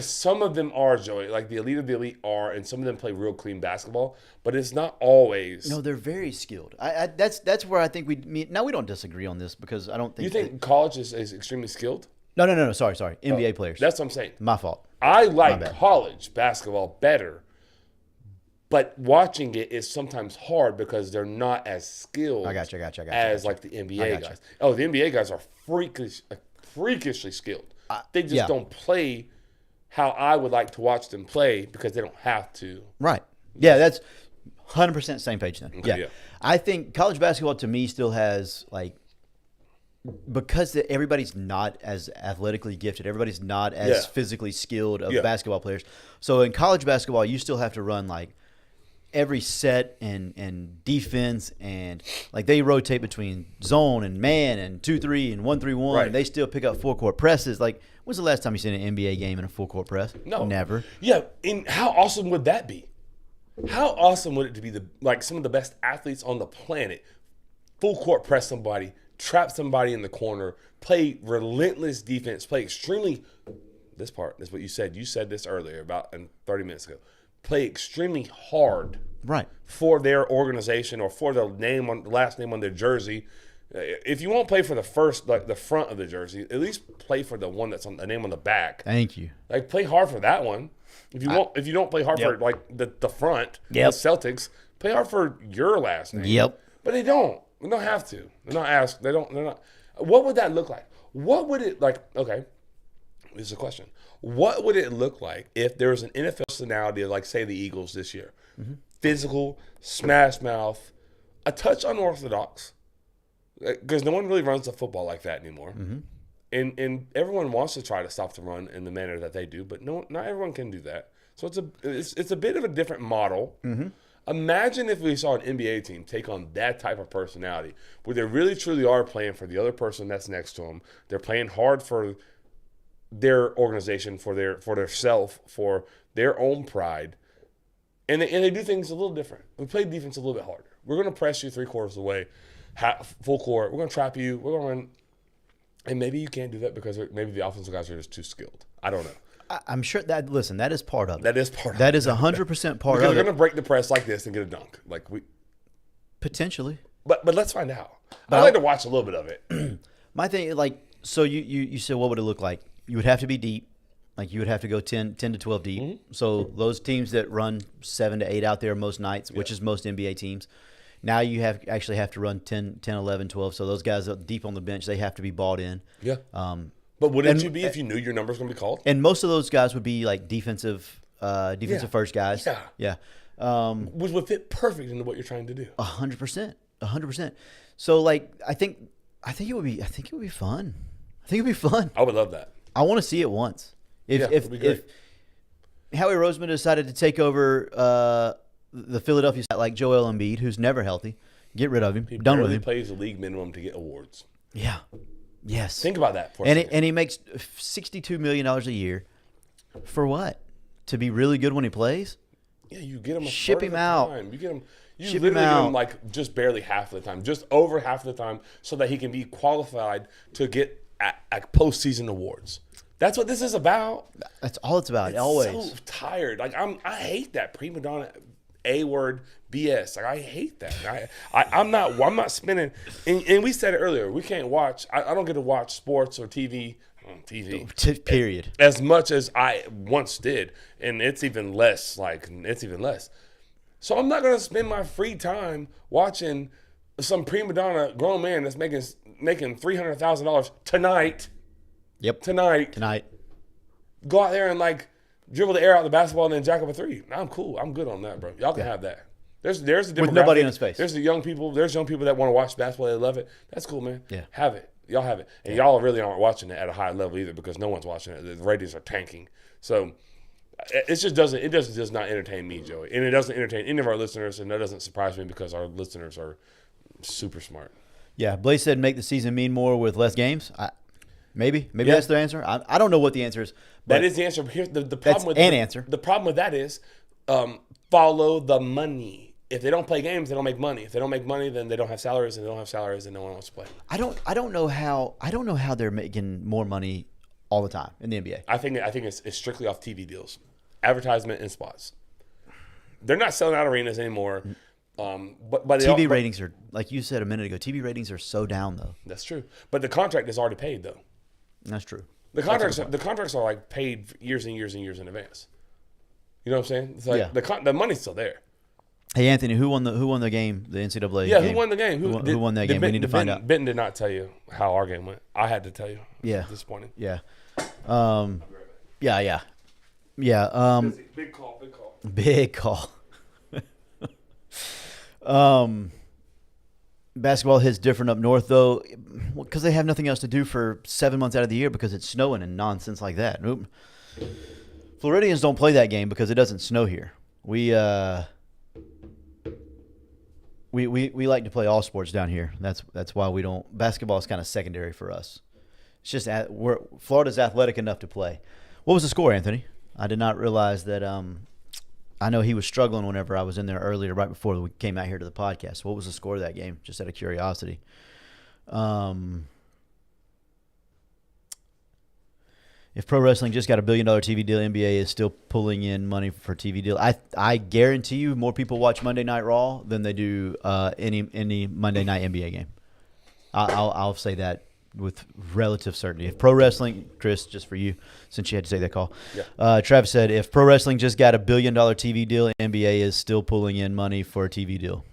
Some of them are, Joey, like the elite of the elite are, and some of them play real clean basketball, but it's not always. No, they're very skilled. That's where I think we meet. Now we don't disagree on this because I don't think. You think college is extremely skilled? No. Sorry. NBA players. That's what I'm saying. My fault. I like college basketball better, but watching it is sometimes hard because they're not as skilled. I got you. As like the NBA guys. Oh, the NBA guys are freakishly skilled. They just don't play how I would like to watch them play because they don't have to. Right. Yeah, that's 100% same page then. Okay, yeah. I think college basketball to me still has because everybody's not as athletically gifted, everybody's not as physically skilled of basketball players. So in college basketball, you still have to run every set and defense, and they rotate between zone and man and 2-3 and 1-3-1. Right. They still pick up full court presses. When's the last time you seen an NBA game in a full court press? No, never. Yeah, and how awesome would that be? How awesome would it to be some of the best athletes on the planet full court press somebody trap somebody in the corner, play relentless defense, play extremely. This part is what you said. You said this earlier about 30 minutes ago. Play extremely hard, Right. for their organization or for the last name on their jersey. If you won't play for the front of the jersey, at least play for the one that's on the name on the back. Thank you. Like, play hard for that one. If you don't play hard for like the front, the Celtics, play hard for your last name. Yep. But they don't. They don't have to. They're not asked. They're not. What would that look like? What would it like? Okay, this is a question. What would it look like if there was an NFL personality like, say, the Eagles this year? Mm-hmm. Physical, smash mouth, a touch unorthodox, because no one really runs the football like that anymore. Mm-hmm. And everyone wants to try to stop the run in the manner that they do, but not everyone can do that. So it's a bit of a different model. Mm-hmm. Imagine if we saw an NBA team take on that type of personality, where they really truly are playing for the other person that's next to them. They're playing hard for their organization, for their self, for their own pride, and they do things a little different. We play defense a little bit harder. We're going to press you 3/4 of the way, full court. We're going to trap you. We're going to run. And maybe you can't do that because maybe the offensive guys are just too skilled. I don't know. I'm sure that is part of it. That is part of it. That is 100% part because of it. they're going to break the press like this and get a dunk. Potentially. But let's find out. I'd like to watch a little bit of it. My thing, so you said what would it look like? You would have to be deep. Like, you would have to go 10 to 12 deep. Mm-hmm. So those teams that run 7 to 8 out there most nights, which is most NBA teams, now you actually have to run 10, 11, 12. So those guys up deep on the bench, they have to be bought in. Yeah. But wouldn't you be if you knew your number's going to be called? And most of those guys would be like defensive first guys. Yeah. Which would fit perfect into what you're trying to do. 100%. 100%. So I think it would be fun. I think it'd be fun. I would love that. I want to see it once. If Howie Roseman decided to take over the Philadelphia, like Joel Embiid, who's never healthy, get rid of him. He Done with him. plays the league minimum to get awards. Yeah. Yes. Think about that for a second. And he makes $62 million a year. For what? To be really good when he plays? Yeah, you get him ship him out. Time. You get him. You literally get him like just barely half of the time, just over half of the time, so that he can be qualified to get at postseason awards. That's what this is about. That's all it's about. It's always. So tired. Like I hate that prima donna A-word BS. Like, I hate that. I'm not spending. And we said it earlier. We can't watch. I don't get to watch sports or TV. Period. As much as I once did, and it's even less. So I'm not going to spend my free time watching some prima donna grown man that's making $300,000 tonight. Yep. Tonight. Go out there and dribble the air out of the basketball and then jack up a three. I'm cool. I'm good on that, bro. Y'all can have that. There's a demographic. With nobody in his face. There's young people that want to watch basketball. They love it. That's cool, man. Yeah. Have it. Y'all have it. And y'all really aren't watching it at a high level either, because no one's watching it. The ratings are tanking. So it does not entertain me, Joey. And it doesn't entertain any of our listeners, and that doesn't surprise me because our listeners are super smart. Yeah. Blaze said make the season mean more with less games. Maybe that's the answer. I don't know what the answer is. But that is the answer. Here's the problem with answer. The problem with that is follow the money. If they don't play games, they don't make money. If they don't make money, then they don't have salaries, and they don't have salaries, and no one wants to play. I don't know how they're making more money all the time in the NBA. I think it's strictly off TV deals, advertisement, and spots. They're not selling out arenas anymore. But TV ratings are, like you said a minute ago, TV ratings are so down though. That's true. But the contract is already paid though. That's true. The contracts are paid years and years and years in advance. You know what I'm saying? It's the money's still there. Hey Anthony, who won the game? The NCAA. Yeah, game? Who won the game? Who won that game? We need to find out. Benton did not tell you how our game went. I had to tell you. Yeah. Disappointing. Yeah. Yeah. Big call. Big call. Basketball hits different up north though, because they have nothing else to do for 7 months out of the year because it's snowing and nonsense like that. Nope. Floridians don't play that game because it doesn't snow here. We like to play all sports down here. That's why we don't. Basketball is kind of secondary for us. It's just Florida's athletic enough to play. What was the score, Anthony? I did not realize that. I know he was struggling whenever I was in there earlier, right before we came out here to the podcast. What was the score of that game? Just out of curiosity. If pro wrestling just got a $1 billion TV deal, NBA is still pulling in money for TV deal. I guarantee you more people watch Monday Night Raw than they do any Monday Night NBA game. I'll say that with relative certainty. If pro wrestling, Chris, just for you, since you had to take that call, Travis said if pro wrestling just got a $1 billion TV deal, NBA is still pulling in money for a TV deal.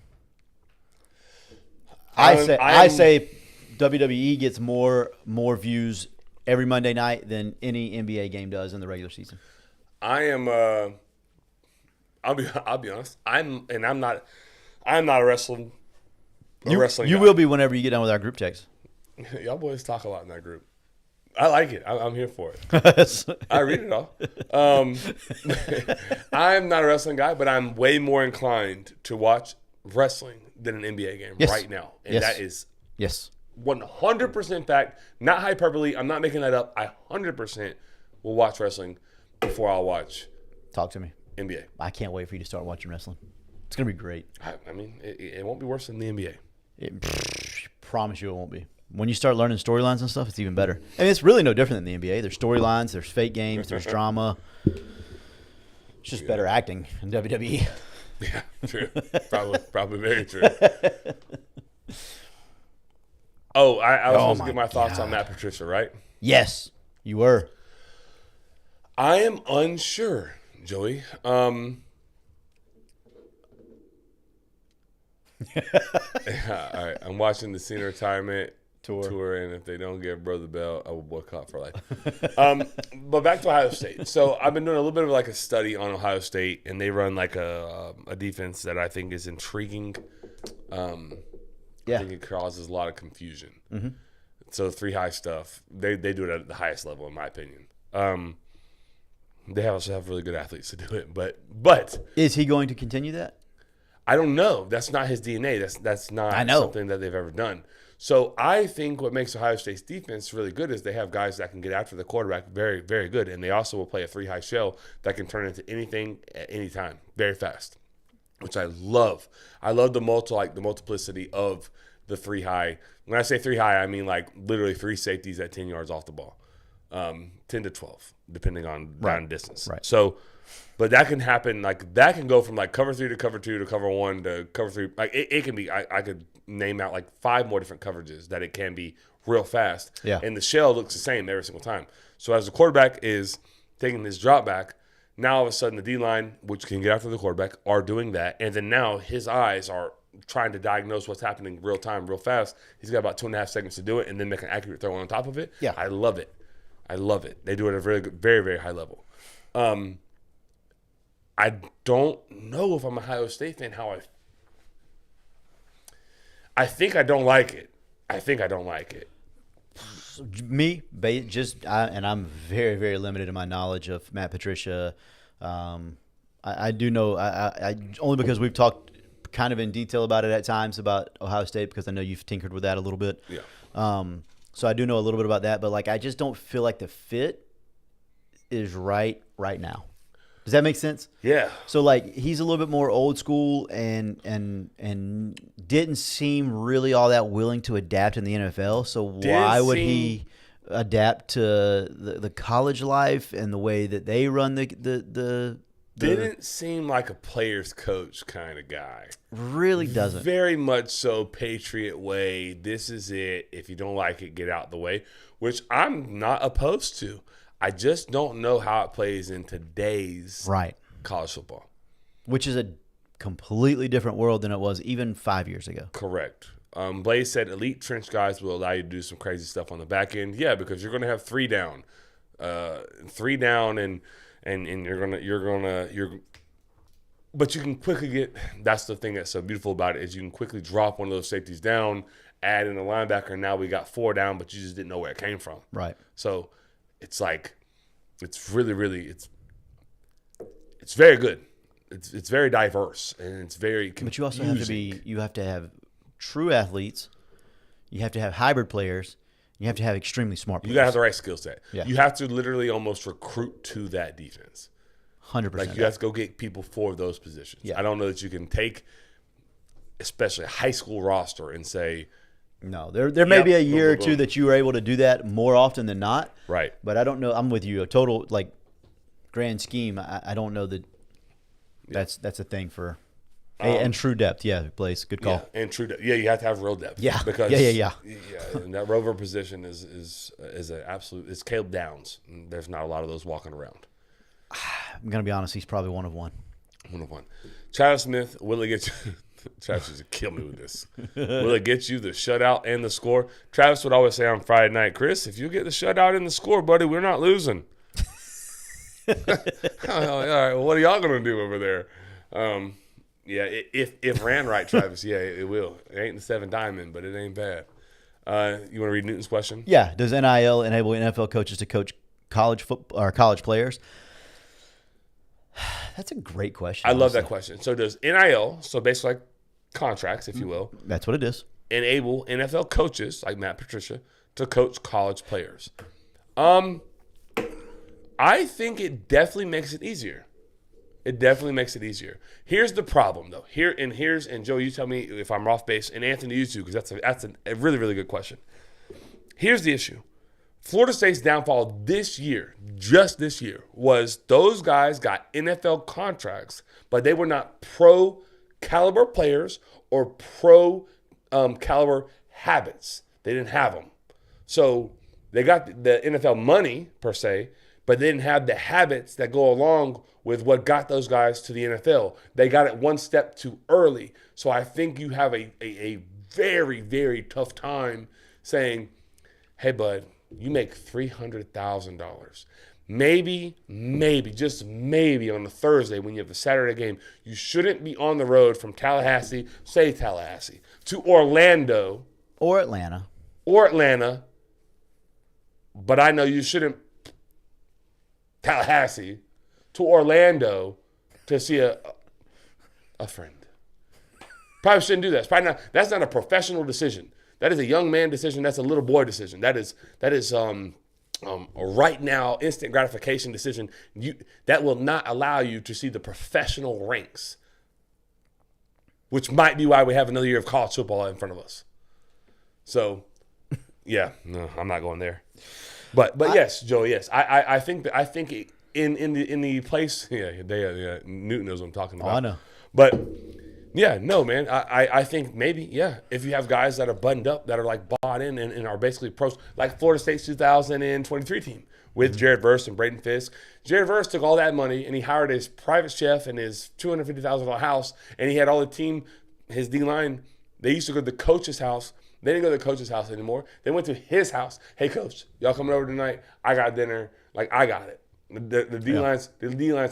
I say WWE gets more views every Monday night than any NBA game does in the regular season. I am. I'll be honest. I'm not a wrestling. You guy. will be whenever you get done with our group text. Y'all boys talk a lot in that group. I like it. I'm here for it. I read it all. I'm not a wrestling guy, but I'm way more inclined to watch wrestling than an NBA game right now, and that is 100% fact, not hyperbole. I'm not making that up. I 100% will watch wrestling before I'll watch. Talk to me. NBA. I can't wait for you to start watching wrestling. It's gonna be great. I mean, it won't be worse than the NBA. Promise you, it won't be. When you start learning storylines and stuff, it's even better. I mean, it's really no different than the NBA. There's storylines, there's fake games, there's drama. It's just better acting in WWE. Yeah, true. Probably very true. Oh, I was supposed to get my thoughts on Matt Patricia, right? Yes, you were. I am unsure, Joey. All right, I'm watching the senior retirement tour, and if they don't give Brother Bell, I will boycott for life. But back to Ohio State. So I've been doing a little bit of like a study on Ohio State, and they run like a defense that I think is intriguing. I think it causes a lot of confusion. Mm-hmm. So 3-high stuff, they do it at the highest level, in my opinion. They also have really good athletes to do it, but is he going to continue that? I don't know. That's not his DNA. That's not something that they've ever done. So I think what makes Ohio State's defense really good is they have guys that can get after the quarterback very, very good, and they also will play a 3-high shell that can turn into anything at any time very fast, which I love. I love the multiplicity of the 3-high. When I say 3-high, I mean like literally 3 safeties at 10 yards off the ball, 10 to 12, depending on down distance. Right. So, but that can happen. Like that can go from like cover 3 to cover 2 to cover 1 to cover 3. Like it can be. I could name out like 5 more different coverages that it can be real fast. Yeah. And the shell looks the same every single time. So as the quarterback is taking his drop back, now all of a sudden the D-line, which can get after the quarterback, are doing that. And then now his eyes are trying to diagnose what's happening real time, real fast. He's got about 2.5 seconds to do it and then make an accurate throw on top of it. Yeah. I love it. They do it at a very, very, very high level. I don't know if I'm a Ohio State fan, I think I don't like it. Me, and I'm very, very limited in my knowledge of Matt Patricia. I do know, I only because we've talked kind of in detail about it at times about Ohio State, because I know you've tinkered with that a little bit. Yeah. So I do know a little bit about that, but like I just don't feel like the fit is right now. Does that make sense? Yeah. So like he's a little bit more old school and didn't seem really all that willing to adapt in the NFL. So why would he adapt to the college life and the way that they run the didn't seem like a player's coach kind of guy. Really doesn't. Very much so Patriot way. This is it. If you don't like it, get out the way, which I'm not opposed to. I just don't know how it plays in today's college football. Which is a completely different world than it was even 5 years ago. Correct. Blaze said elite trench guys will allow you to do some crazy stuff on the back end. Yeah, because you're going to have 3 down. And but you can quickly get, that's the thing that's so beautiful about it, is you can quickly drop one of those safeties down, add in a linebacker, and now we got 4 down, but you just didn't know where it came from. Right. So it's like, it's really, really, it's very good. It's very diverse, and it's very confusing. But you also have to have true athletes. You have to have hybrid players. You have to have extremely smart players. You got to have the right skill set. Yeah. You have to literally almost recruit to that defense. 100%. Like you have to go get people for those positions. Yeah. I don't know that you can take, especially a high school roster, and say, No, there may be a year or Boom, two boom. that you were able to do that more often than not. Right. But I don't know. I'm with you. A total like grand scheme. I don't know that that's a thing for. And true depth. Yeah, Blaze. Good call. Yeah, and true depth. Yeah, you have to have real depth. Yeah. Because Yeah. And that rover position is an absolute. It's Caleb Downs. There's not a lot of those walking around. I'm gonna be honest. He's probably one of one. 101. Travis Smith, will it get you? Travis used to kill me with this. Will it get you the shutout and the score? Travis would always say on Friday night, Chris, if you get the shutout and the score, buddy, we're not losing. All right, well, what are y'all going to do over there? Yeah, if ran right, Travis, yeah, it will. It ain't the 7 diamond, but it ain't bad. You want to read Newton's question? Yeah. Does NIL enable NFL coaches to coach college football or college players? That's a great question. I love that question. So does NIL, so basically like contracts, if you will, That's what it is. enable NFL coaches like Matt Patricia to coach college players? I think it definitely makes it easier. It definitely makes it easier. Here's the problem, though. And Joe, you tell me if I'm off base, and Anthony, you too, because that's a really, really good question. Here's the issue. Florida State's downfall this year, just this year, was those guys got NFL contracts, but they were not pro caliber players or pro caliber habits. They didn't have them. So they got the NFL money, per se, but they didn't have the habits that go along with what got those guys to the NFL. They got it one step too early. So I think you have a very, very tough time saying, hey, bud, you make $300,000. Maybe, just maybe on a Thursday when you have the Saturday game, you shouldn't be on the road from Tallahassee, to Orlando. Or Atlanta. But I know you shouldn't Tallahassee to Orlando to see a friend. Probably shouldn't do that. It's probably not. That's not a professional decision. That is a young man decision. That's a little boy decision. That is a right now instant gratification decision. That will not allow you to see the professional ranks, which might be why we have another year of college football in front of us. So, yeah, no, I'm not going there. But yes, Joe, yes, I think in the place, Newton knows what I'm talking about. Oh, I know. But yeah, no, man, I think maybe, yeah, if you have guys that are buttoned up, that are like bought in and are basically pros, like Florida State's 2023 team with Jared Verse and Braden Fisk. Jared Verse took all that money and he hired his private chef and his $250,000 house, and he had all the team, his D-line. They used to go to the coach's house. They didn't go to the coach's house anymore. They went to his house. Hey, coach, y'all coming over tonight? I got dinner. Like, I got it. The D-line's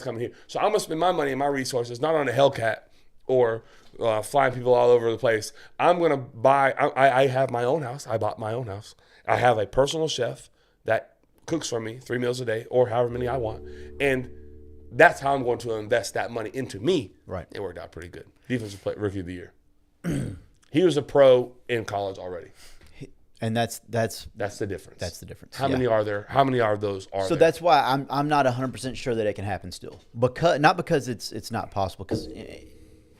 coming here. So I'm going to spend my money and my resources not on a Hellcat or flying people all over the place. I'm going to buy – I have my own house. I bought my own house. I have a personal chef that cooks for me 3 meals a day or however many I want. And that's how I'm going to invest that money into me. Right. It worked out pretty good. Defensive player, rookie of the year. He was a pro in college already. And that's the difference. That's the difference. How many are there? How many are those? So that's why I'm not 100% sure that it can happen still. Not because it's not possible, because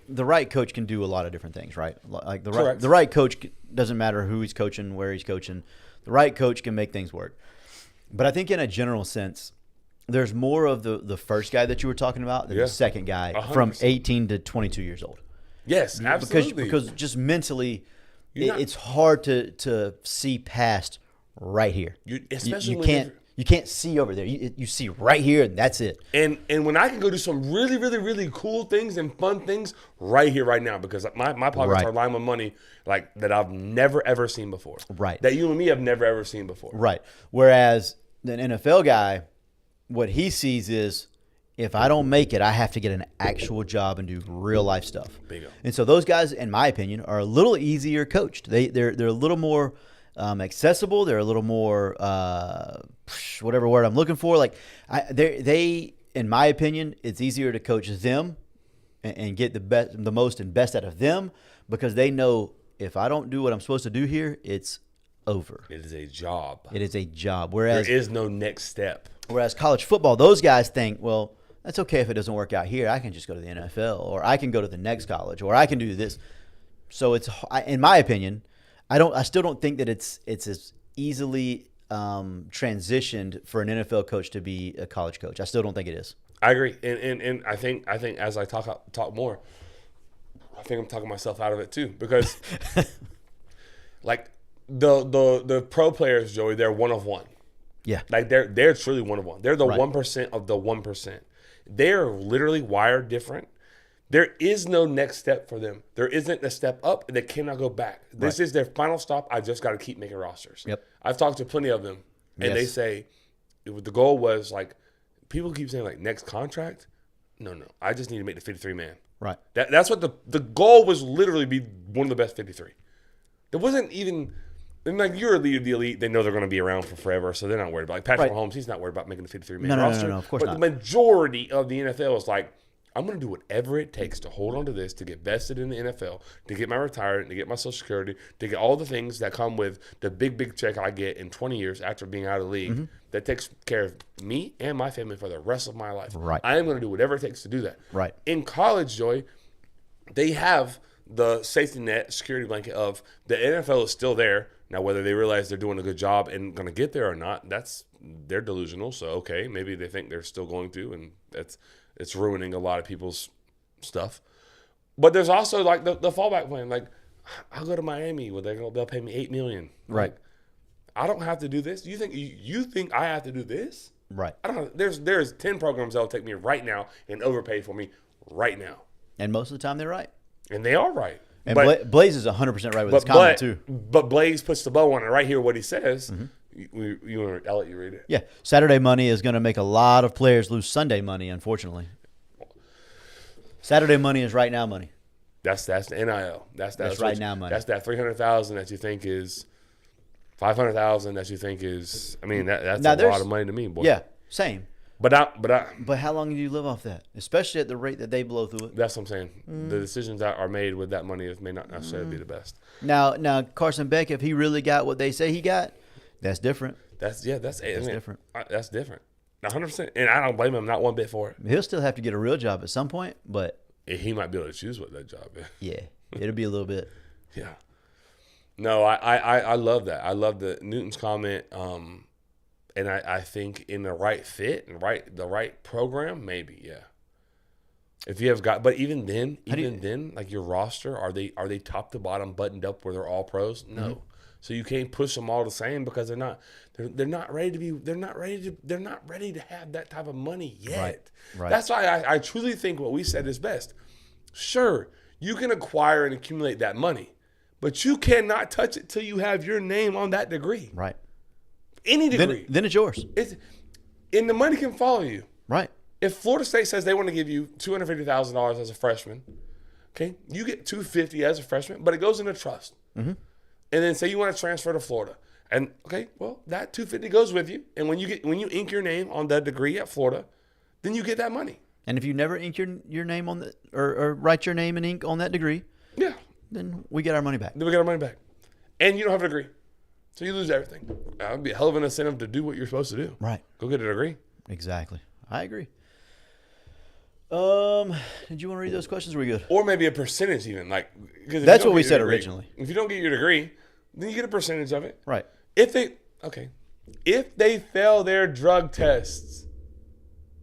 the right coach can do a lot of different things, right? Like the right coach, doesn't matter who he's coaching, where he's coaching. The right coach can make things work. But I think in a general sense, there's more of the first guy that you were talking about than the second guy 100%. From 18 to 22 years old. Yes, absolutely. Because just mentally, it's hard to see past right here. You can't see over there. You see right here, and that's it. And when I can go do some really, really, really cool things and fun things right here, right now, because my pockets are lined with money like that I've never, ever seen before. Right. That you and me have never, ever seen before. Right. Whereas an NFL guy, what he sees is, if I don't make it, I have to get an actual job and do real life stuff. Bingo. And so those guys, in my opinion, are a little easier coached. They're a little more accessible. They're a little more whatever word I'm looking for. Like they, in my opinion, it's easier to coach them and get the most and best out of them, because they know if I don't do what I'm supposed to do here, it's over. It is a job. It is a job. Whereas there is no next step. Whereas college football, those guys think, well, that's okay if it doesn't work out here. I can just go to the NFL, or I can go to the next college, or I can do this. So it's, in my opinion, I still don't think that it's as easily transitioned for an NFL coach to be a college coach. I still don't think it is. I agree, and I think as I talk more, I think I'm talking myself out of it too, because like the pro players, Joey, they're one of one. Yeah, Like they're truly one of one. They're the Right. 1% of the 1%. They're literally wired different. There is no next step for them. There isn't a step up. They cannot go back. This is their final stop. I just got to keep making rosters. Yep. I've talked to plenty of them, and they Yes. say the goal was like, people keep saying like next contract. No. I just need to make the 53 man. right. That's what the goal was. Literally be one of the best 53. There wasn't even. And like you're a leader of the elite, they know they're going to be around for forever, so they're not worried about. Like Patrick Right. Mahomes, he's not worried about making the 53 man No, roster. of course but not. the majority of the NFL is like, I'm going to do whatever it takes to hold on to this, to get vested in the NFL, to get my retirement, to get my Social Security, to get all the things that come with the big check I get in 20 years after being out of the league. Mm-hmm. That takes care of me and my family for the rest of my life. Right. I am going to do whatever it takes to do that. Right. In college, Joey, they have the safety net security blanket of the NFL is still there. Now, whether they realize they're doing a good job and going to get there or not, they're delusional. So, okay, maybe they think they're still going to, and it's ruining a lot of people's stuff. But there's also like the fallback plan. Like, I'll go to Miami where they'll pay me $8 million. Right. Like, I don't have to do this. You think I have to do this? Right. I don't. There's 10 programs that'll take me right now and overpay for me right now, And most of the time they're right. and they are right. And But- Blaze is 100% right with his comment too. But Blaze puts the bow on it right here. What he says, Mm-hmm. I'll let you read it. Yeah, Saturday money is going to make a lot of players lose Sunday money, unfortunately. Saturday money is right now money. That's the NIL. That's right now money. That's that 300,000 that you think is 500,000 that you think is. I mean, that's Now, a there's- lot of money to me, boy. Yeah, same. But But how long do you live off that? Especially at the rate that they blow through it. that's what I'm saying. The decisions that are made with that money may not necessarily be the best. Now Carson Beck, if he really got what they say he got, that's different. That's different. That's different. 100%. And I don't blame him not one bit for it. He'll still have to get a real job at some point, but He might be able to choose what that job is. yeah, it'll be a little bit. Yeah. No, I love that. I love the Newton's comment. And I think in the right fit and the right program, maybe, yeah. If you have got, but even then, like your roster, are they top to bottom buttoned up where they're all pros? No. Mm-hmm. So you can't push them all the same because they're not ready to have that type of money yet. Right. That's why I truly think what we said is best. Sure, you can acquire and accumulate that money, but you cannot touch it till you have your name on that degree. Right. Any degree. Then it's yours. And the money can follow you. Right. If Florida State says they want to give you $250,000 as a freshman, okay, you get $250 as a freshman, but it goes in a trust. Mm-hmm. And then say you want to transfer to Florida, and okay, well that $250 goes with you. And when you ink your name on that degree at Florida, then you get that money. And if you never ink your name on the or write your name in ink on that degree, Yeah, then we get our money back. then we get our money back, and you don't have a degree, so you lose everything. That would be a hell of an incentive to do what you're supposed to do. Right. Go get a degree. Exactly. I agree. Did you want to read those questions? Or are we good? Or maybe a percentage even. Like, 'cause if you That's don't what we get your said degree- originally. If you don't get your degree, then you get a percentage of it. Right. If they fail their drug tests,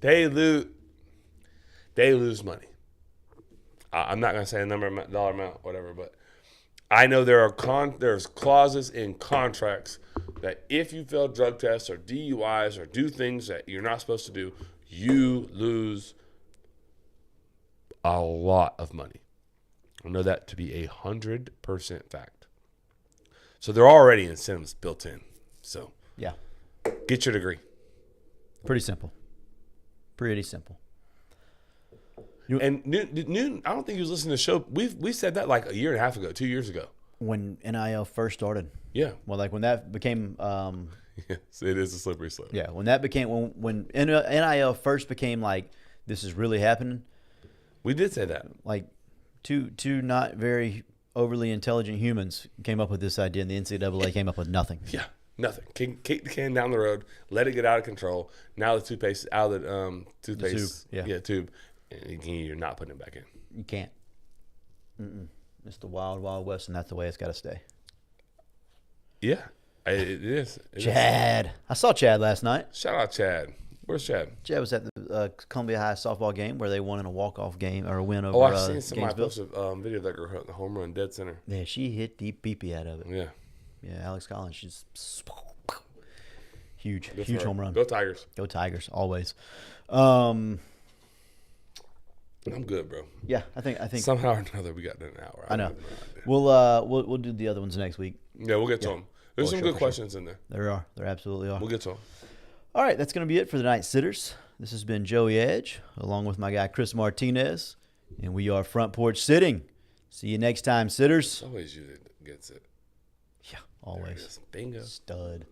they lose money. I'm not gonna say a dollar amount, whatever, but I know there's clauses in contracts that if you fail drug tests or DUIs or do things that you're not supposed to do, you lose a lot of money. I know that to be 100% fact. So there are already incentives built in. So Yeah. get your degree. Pretty simple. Pretty simple. And Newton, I don't think he was listening to the show. We said that like a year and a half ago, 2 years ago. When NIL first started. Yeah. Well, like when that became Yes, it is a slippery slope. yeah, when that became when NIL first became like this is really happening, We did say that. like two not very overly intelligent humans came up with this idea, and the NCAA came up with nothing. Yeah, nothing. Kick the can down the road, let it get out of control. Now the toothpaste is out of the toothpaste. tube, yeah. Tube. And you're not putting it back in. You can't. It's the wild, wild west, and that's the way it's got to stay. Yeah, it is. Chad. I saw Chad last night. Shout out Chad. Where's Chad? Chad was at the Columbia High softball game where they won in a walk-off game or a win over I've seen somebody Gainesville. post a video of that girl hitting the home run dead center. Yeah, she hit deep beepy out of it. Yeah. Yeah, Alex Collins, she's huge home run. Go Tigers. Go Tigers, always. I'm good, bro. Yeah, I think Somehow or another we got an hour. I know. We'll do the other ones next week. Yeah, we'll get to them. There's some good questions in there. There absolutely are. We'll get to them. All right, that's going to be it for the Night Sitters. This has been Joey Edge, along with my guy Chris Martinez, and we are Front Porch Sitting. See you next time, Sitters. Always you that gets it. Yeah, always. Bingo. Stud.